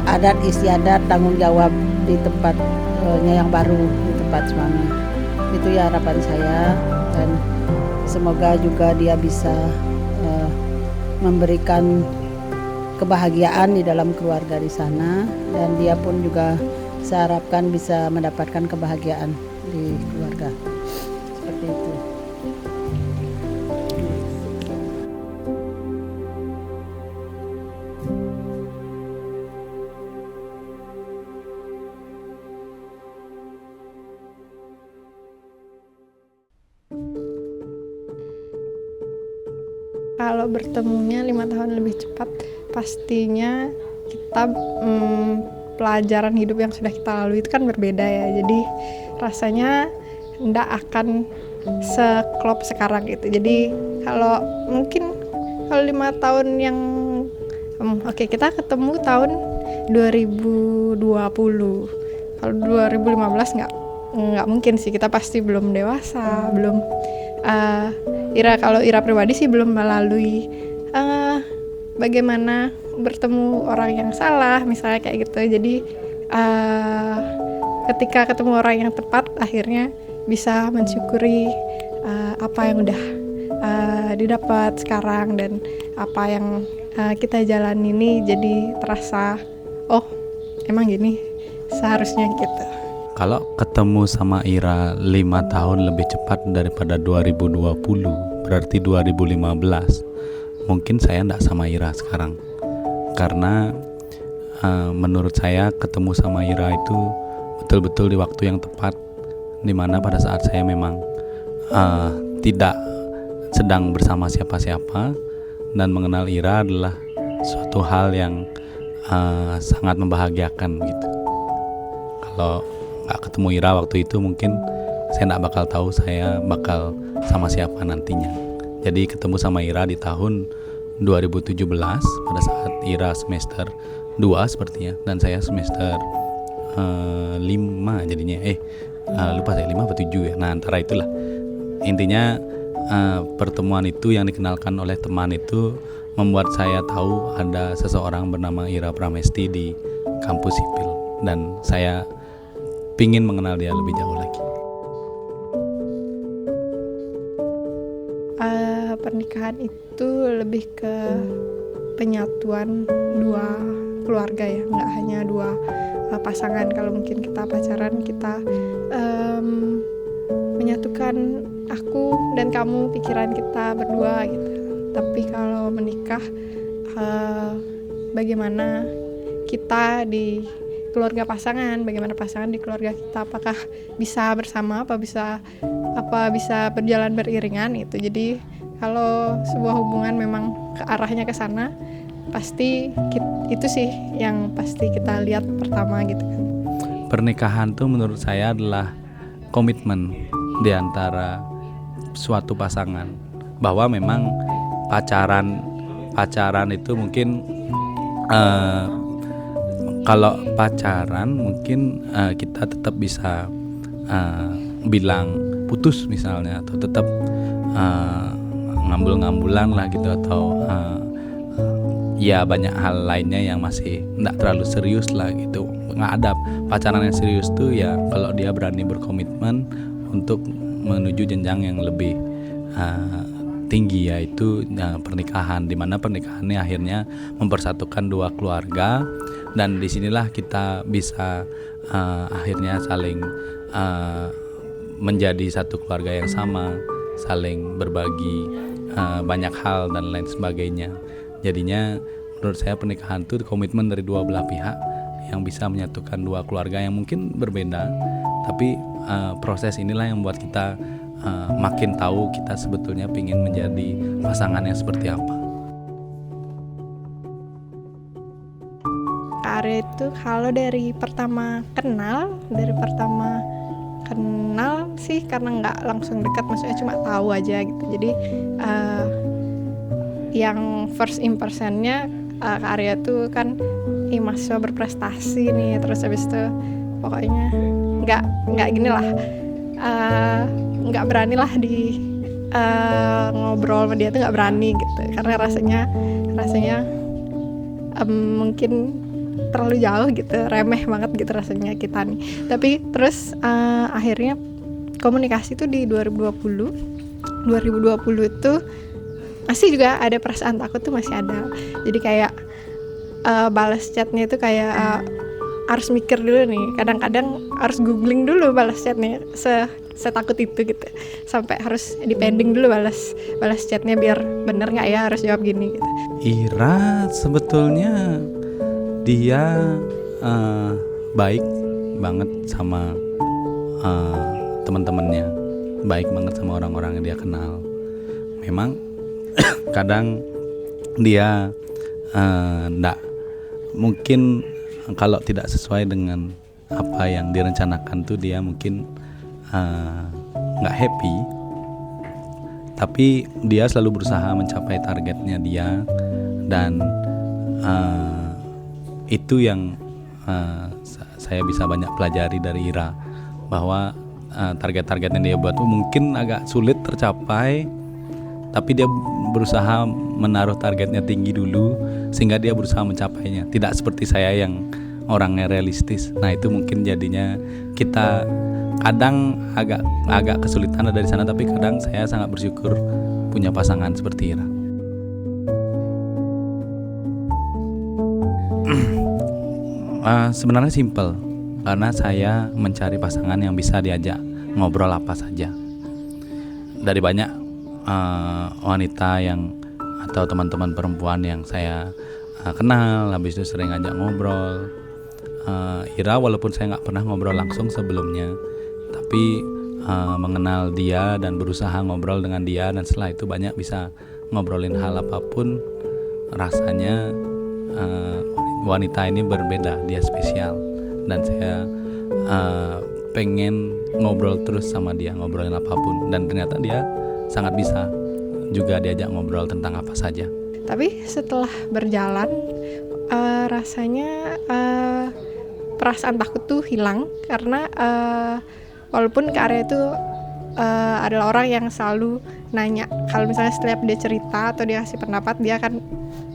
adat istiadat tanggung jawab di tempatnya yang baru, di tempat suami. Itu ya harapan saya, dan semoga juga dia bisa memberikan kebahagiaan di dalam keluarga di sana, dan dia pun juga saya harapkan bisa mendapatkan kebahagiaan di keluarga. Seperti itu. Kalau bertemunya 5 tahun lebih cepat, pastinya kita pelajaran hidup yang sudah kita lalui itu kan berbeda ya. Jadi rasanya nggak akan seklop sekarang gitu. Jadi kalau mungkin kalau 5 tahun yang kita ketemu tahun 2020. Kalau 2015 nggak mungkin sih, kita pasti belum dewasa, belum kalau Ira pribadi sih belum melalui bagaimana bertemu orang yang salah misalnya kayak gitu. Jadi ketika ketemu orang yang tepat, akhirnya bisa mensyukuri apa yang udah didapat sekarang, dan apa yang kita jalan ini jadi terasa, oh emang gini seharusnya gitu. Kalau ketemu sama Ira 5 tahun lebih cepat daripada 2020, berarti 2015, mungkin saya enggak sama Ira sekarang. Karena menurut saya ketemu sama Ira itu betul-betul di waktu yang tepat, dimana pada saat saya memang tidak sedang bersama siapa-siapa, dan mengenal Ira adalah suatu hal yang sangat membahagiakan gitu. Kalau nggak ketemu Ira waktu itu, mungkin saya nggak bakal tahu saya bakal sama siapa nantinya. Jadi ketemu sama Ira di tahun 2017 pada saat Ira semester 2 sepertinya, dan saya semester 5 jadinya. Lupa saya 5 atau 7 ya. Nah, antara itulah. Intinya pertemuan itu yang dikenalkan oleh teman itu membuat saya tahu ada seseorang bernama Ira Pramesti di kampus sipil, dan saya pingin mengenal dia lebih jauh lagi. Pernikahan itu lebih ke penyatuan dua keluarga ya, nggak hanya dua pasangan. Kalau mungkin kita pacaran, kita menyatukan aku dan kamu, pikiran kita berdua gitu. Tapi kalau menikah, bagaimana kita di keluarga pasangan, bagaimana pasangan di keluarga kita, apakah bisa bersama, apa bisa berjalan beriringan itu. Jadi kalau sebuah hubungan memang ke arahnya ke sana, pasti itu sih yang pasti kita lihat pertama gitu kan. Pernikahan tuh menurut saya adalah komitmen di antara suatu pasangan, bahwa memang pacaran itu mungkin kalau pacaran mungkin kita tetap bisa bilang putus misalnya, atau tetap ngambul-ngambulan lah gitu, atau ya banyak hal lainnya yang masih tidak terlalu serius lah gitu. Nggak ada pacaran yang serius tuh ya kalau dia berani berkomitmen untuk menuju jenjang yang lebih tinggi, yaitu pernikahan, di mana pernikahan ini akhirnya mempersatukan dua keluarga, dan disinilah kita bisa akhirnya saling menjadi satu keluarga yang sama, saling berbagi banyak hal dan lain sebagainya. Jadinya menurut saya pernikahan itu komitmen dari dua belah pihak yang bisa menyatukan dua keluarga yang mungkin berbeda, tapi proses inilah yang membuat kita makin tahu kita sebetulnya ingin menjadi pasangan yang seperti apa. Kak Arya itu kalau dari pertama kenal sih, karena nggak langsung dekat, maksudnya cuma tahu aja gitu. Jadi yang first impressionnya Kak Arya tuh kan mahasiswa berprestasi nih, terus habis itu pokoknya nggak gini lah, nggak berani lah di ngobrol sama dia tuh, nggak berani gitu, karena rasanya mungkin terlalu jauh gitu, remeh banget gitu rasanya kita nih. Tapi terus akhirnya komunikasi tuh di 2020 itu masih juga ada perasaan takut tuh, masih ada. Jadi kayak balas chatnya itu kayak harus mikir dulu nih, kadang-kadang harus googling dulu balas chatnya, setakut itu gitu, sampai harus dipending dulu balas chatnya biar bener nggak ya harus jawab gini gitu. Ira sebetulnya dia baik banget sama teman-temannya, baik banget sama orang-orang yang dia kenal. Memang kadang dia nggak, mungkin kalau tidak sesuai dengan apa yang direncanakan tuh dia mungkin nggak happy, tapi dia selalu berusaha mencapai targetnya dia, dan itu yang saya bisa banyak pelajari dari Ira, bahwa target-target yang dia buat tuh mungkin agak sulit tercapai, tapi dia berusaha menaruh targetnya tinggi dulu sehingga dia berusaha mencapainya. Tidak seperti saya yang orangnya realistis. Nah itu mungkin jadinya kita kadang agak kesulitan dari sana, tapi kadang saya sangat bersyukur punya pasangan seperti Ira. Sebenarnya simple, karena saya mencari pasangan yang bisa diajak ngobrol apa saja. Dari banyak wanita yang atau teman-teman perempuan yang saya kenal, habis itu sering ajak ngobrol. Ira walaupun saya nggak pernah ngobrol langsung sebelumnya, tapi mengenal dia dan berusaha ngobrol dengan dia, dan setelah itu banyak bisa ngobrolin hal apapun. Rasanya wanita ini berbeda, dia spesial, dan saya pengen ngobrol terus sama dia, ngobrolin apapun, dan ternyata dia sangat bisa juga diajak ngobrol tentang apa saja. Tapi setelah berjalan rasanya perasaan takut tuh hilang, karena walaupun Kak Arya itu adalah orang yang selalu nanya, kalau misalnya setiap dia cerita atau dia kasih pendapat, dia akan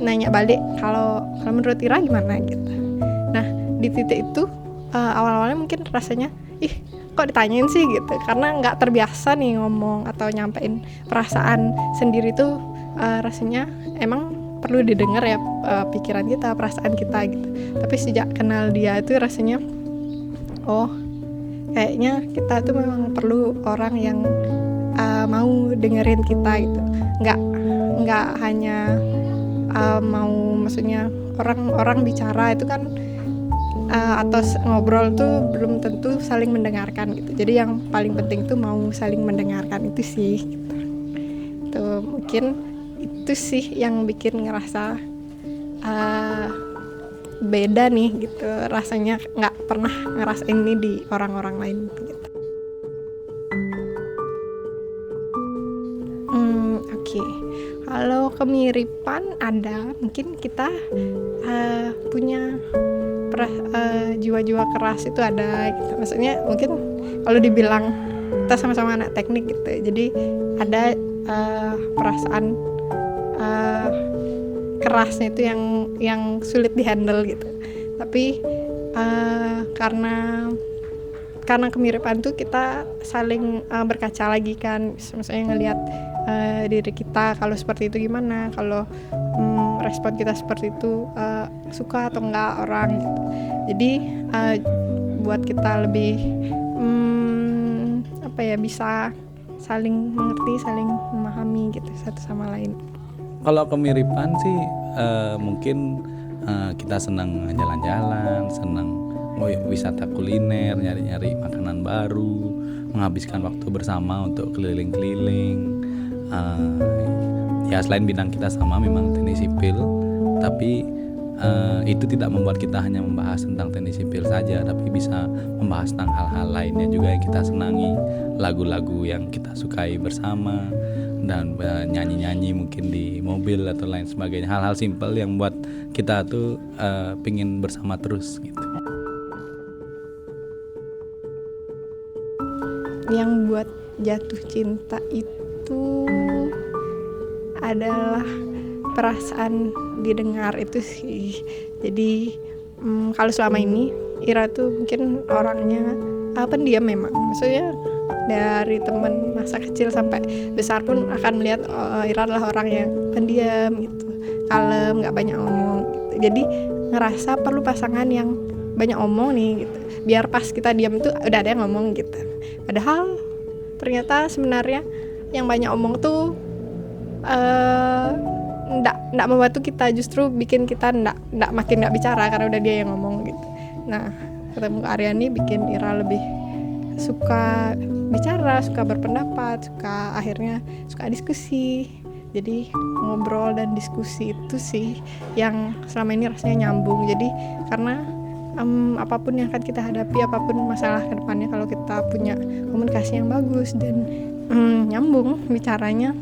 nanya balik kalau menurut Ira gimana gitu. Nah di titik itu awal-awalnya mungkin rasanya kok ditanyain sih gitu, karena nggak terbiasa nih ngomong atau nyampein perasaan sendiri tuh, rasanya emang perlu didengar ya pikiran kita, perasaan kita gitu. Tapi sejak kenal dia itu rasanya kayaknya kita tuh memang perlu orang yang mau dengerin kita gitu, nggak hanya mau, maksudnya orang bicara itu kan atau ngobrol tuh belum tentu saling mendengarkan gitu. Jadi yang paling penting tuh mau saling mendengarkan itu sih gitu. Itu mungkin itu sih yang bikin ngerasa beda nih gitu, rasanya nggak pernah ngerasain ini di orang-orang lain gitu. Oke. Kalau kemiripan ada, mungkin kita punya jiwa-jiwa keras itu ada gitu. Maksudnya mungkin kalau dibilang kita sama-sama anak teknik gitu, jadi ada perasaan kerasnya itu yang sulit dihandle gitu. Tapi karena kemiripan tuh kita saling berkaca lagi kan, misalnya ngelihat diri kita kalau seperti itu gimana, kalau respon kita seperti itu suka atau enggak orang gitu. Jadi buat kita lebih bisa saling mengerti, saling memahami gitu satu sama lain. Kalau kemiripan sih mungkin kita senang jalan-jalan, senang wisata kuliner, nyari-nyari makanan baru, menghabiskan waktu bersama untuk keliling-keliling. Ya selain bidang kita sama memang teknik sipil, tapi itu tidak membuat kita hanya membahas tentang teknik sipil saja, tapi bisa membahas tentang hal-hal lainnya juga yang kita senangi, lagu-lagu yang kita sukai bersama, dan nyanyi-nyanyi mungkin di mobil atau lain sebagainya, hal-hal simpel yang buat kita tuh pingin bersama terus gitu. Yang buat jatuh cinta itu adalah perasaan didengar itu sih. Jadi kalau selama ini Ira tuh mungkin orangnya pendiam memang, maksudnya dari teman masa kecil sampai besar pun akan melihat Ira adalah orang yang pendiam gitu, kalem, nggak banyak ngomong gitu. Jadi ngerasa perlu pasangan yang banyak ngomong nih gitu, biar pas kita diam tuh udah ada yang ngomong gitu. Padahal ternyata sebenarnya yang banyak omong tuh nggak membantu kita, justru bikin kita nggak makin nggak bicara karena udah dia yang ngomong gitu. Nah, ketemu Kak Aryani bikin Ira lebih suka bicara, suka berpendapat, akhirnya suka diskusi. Jadi ngobrol dan diskusi itu sih yang selama ini rasanya nyambung. Jadi karena apapun yang akan kita hadapi, apapun masalah ke depannya, kalau kita punya komunikasi yang bagus dan nyambung bicaranya,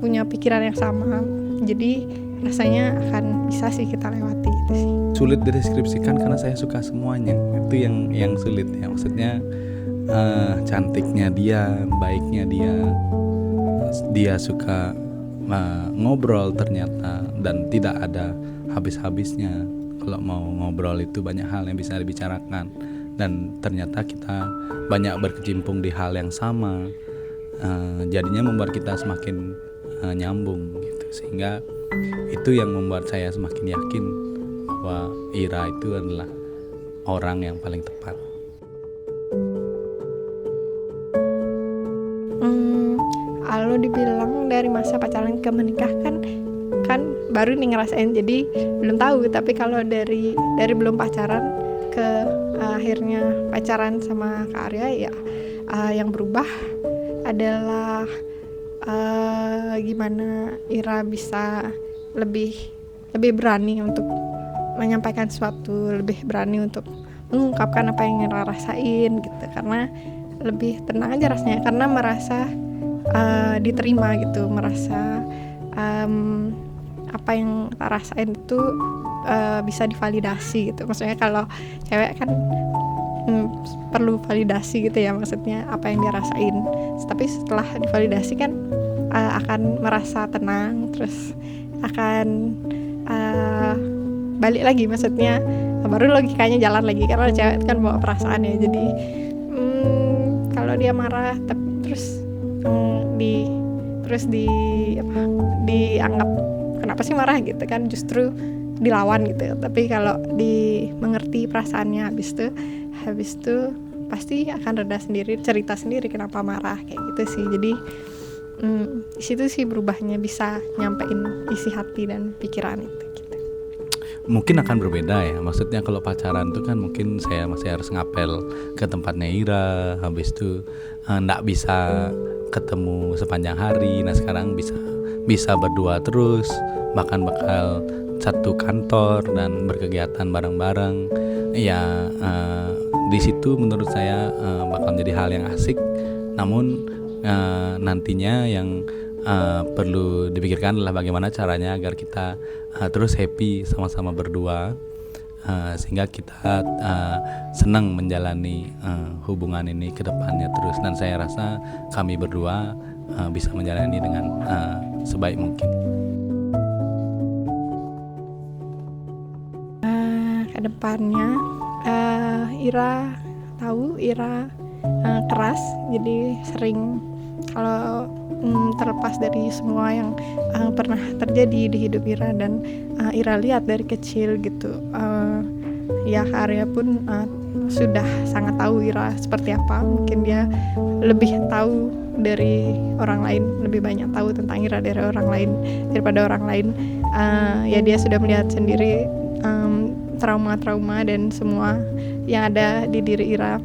punya pikiran yang sama, jadi rasanya akan bisa sih kita lewati gitu sih. Sulit dideskripsikan karena saya suka semuanya, itu yang sulit ya, maksudnya cantiknya dia, baiknya dia suka ngobrol ternyata, dan tidak ada habis-habisnya. Kalau mau ngobrol itu banyak hal yang bisa dibicarakan, dan ternyata kita banyak berkecimpung di hal yang sama, jadinya membuat kita semakin nyambung gitu. Sehingga itu yang membuat saya semakin yakin bahwa Ira itu adalah orang yang paling tepat. Kalau dibilang dari masa pacaran ke menikah kan baru nih ngerasain, jadi belum tahu. Tapi kalau dari belum pacaran ke akhirnya pacaran sama Kak Arya, ya yang berubah adalah gimana Ira bisa lebih berani untuk menyampaikan sesuatu, lebih berani untuk mengungkapkan apa yang Ira rasain gitu, karena lebih tenang aja rasanya, karena merasa diterima gitu, merasa apa yang kita rasain itu bisa divalidasi gitu. Maksudnya kalau cewek kan perlu validasi gitu ya, maksudnya apa yang dia rasain. Tapi setelah divalidasi kan akan merasa tenang, terus akan balik lagi, maksudnya baru logikanya jalan lagi, karena cewek kan bawa perasaan ya. Jadi kalau dia marah terus dianggap kenapa sih marah gitu kan, justru dilawan gitu. Tapi kalau dimengerti perasaannya, habis itu pasti akan reda sendiri, cerita sendiri kenapa marah kayak gitu sih. Jadi di situ sih berubahnya, bisa nyampein isi hati dan pikiran itu. Mungkin akan berbeda ya, maksudnya kalau pacaran tuh kan mungkin saya masih harus ngapel ke tempatnya Ira, habis itu nggak bisa ketemu sepanjang hari. Nah sekarang bisa berdua terus, bahkan bakal satu kantor dan berkegiatan bareng-bareng ya. Di situ menurut saya bakal menjadi hal yang asik, namun nantinya yang perlu dipikirkan adalah bagaimana caranya agar kita terus happy sama-sama berdua, sehingga kita senang menjalani hubungan ini ke depannya terus. Dan saya rasa kami berdua bisa menjalani dengan sebaik mungkin. Ke depannya Ira tahu Ira keras, jadi sering kalau terlepas dari semua yang pernah terjadi di hidup Ira dan Ira lihat dari kecil gitu, ya Kak Arya pun sudah sangat tahu Ira seperti apa. Mungkin dia lebih tahu dari orang lain, lebih banyak tahu tentang Ira dari orang lain daripada orang lain. Ya dia sudah melihat sendiri trauma-trauma dan semua yang ada di diri Ira.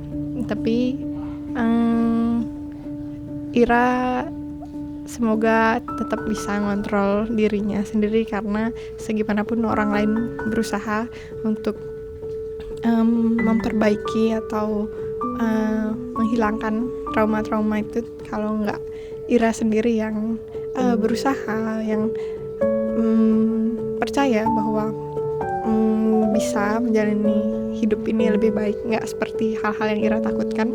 Tapi Ira semoga tetap bisa ngontrol dirinya sendiri, karena segimanapun orang lain berusaha untuk memperbaiki atau menghilangkan trauma-trauma itu, kalau nggak Ira sendiri yang berusaha, yang percaya bahwa bisa menjalani hidup ini lebih baik, nggak seperti hal-hal yang Ira takutkan.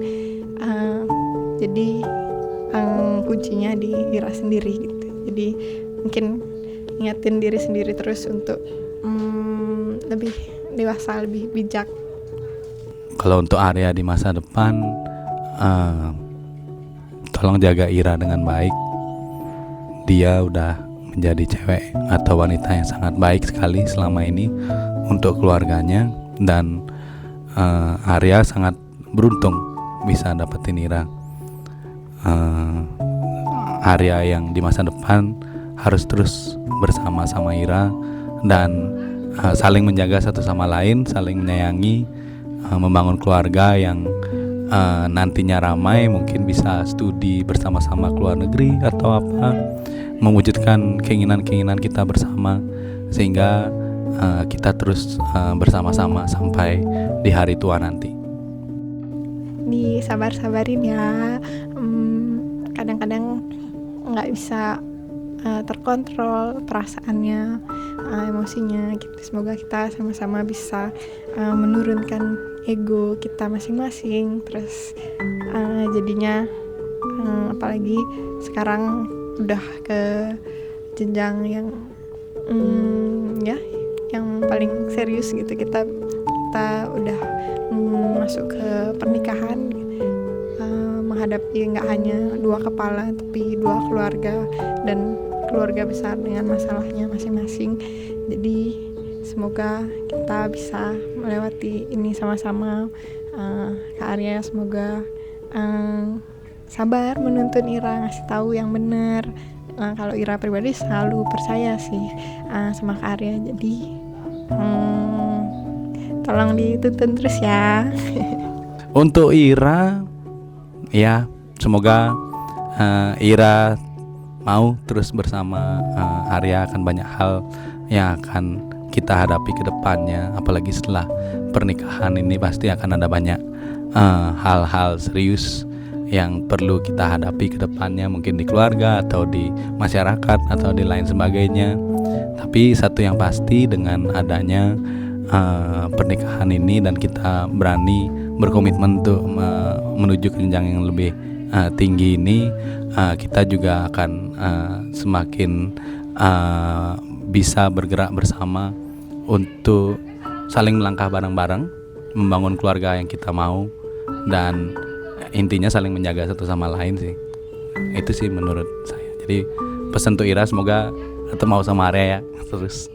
Jadi kuncinya di Ira sendiri gitu. Jadi mungkin ingatin diri sendiri terus untuk lebih dewasa, lebih bijak. Kalau untuk Arya di masa depan, tolong jaga Ira dengan baik. Dia udah menjadi cewek atau wanita yang sangat baik sekali selama ini untuk keluarganya, dan Arya sangat beruntung bisa dapetin Ira. Arya yang di masa depan harus terus bersama-sama Ira dan saling menjaga satu sama lain, saling menyayangi, membangun keluarga yang nantinya ramai, mungkin bisa studi bersama-sama ke luar negeri atau apa, mewujudkan keinginan-keinginan kita bersama, sehingga kita terus bersama-sama sampai di hari tua nanti. Disabar-sabarin ya, kadang-kadang nggak bisa terkontrol perasaannya, emosinya gitu. Semoga kita sama-sama bisa menurunkan ego kita masing-masing, terus jadinya apalagi sekarang udah ke jenjang yang yang paling serius gitu, kita udah masuk ke pernikahan, menghadapi nggak hanya dua kepala tapi dua keluarga dan keluarga besar dengan masalahnya masing-masing. Jadi semoga kita bisa melewati ini sama-sama. Kak Arya semoga sabar menuntun Ira, ngasih tahu yang benar. Kalau Ira pribadi selalu percaya sih sama Kak Arya, jadi tolong dituntun terus ya. Untuk Ira, ya semoga Ira mau terus bersama Arya. Akan banyak hal yang akan kita hadapi ke depannya, apalagi setelah pernikahan ini pasti akan ada banyak hal-hal serius yang perlu kita hadapi ke depannya, mungkin di keluarga atau di masyarakat atau di lain sebagainya. Tapi satu yang pasti, dengan adanya pernikahan ini dan kita berani berkomitmen untuk menuju ke jenjang yang lebih tinggi ini, kita juga akan semakin bisa bergerak bersama untuk saling melangkah bareng-bareng, membangun keluarga yang kita mau, dan intinya saling menjaga satu sama lain sih. Itu sih menurut saya. Jadi pesan untuk Ira, semoga tetap mau sama Arya ya terus.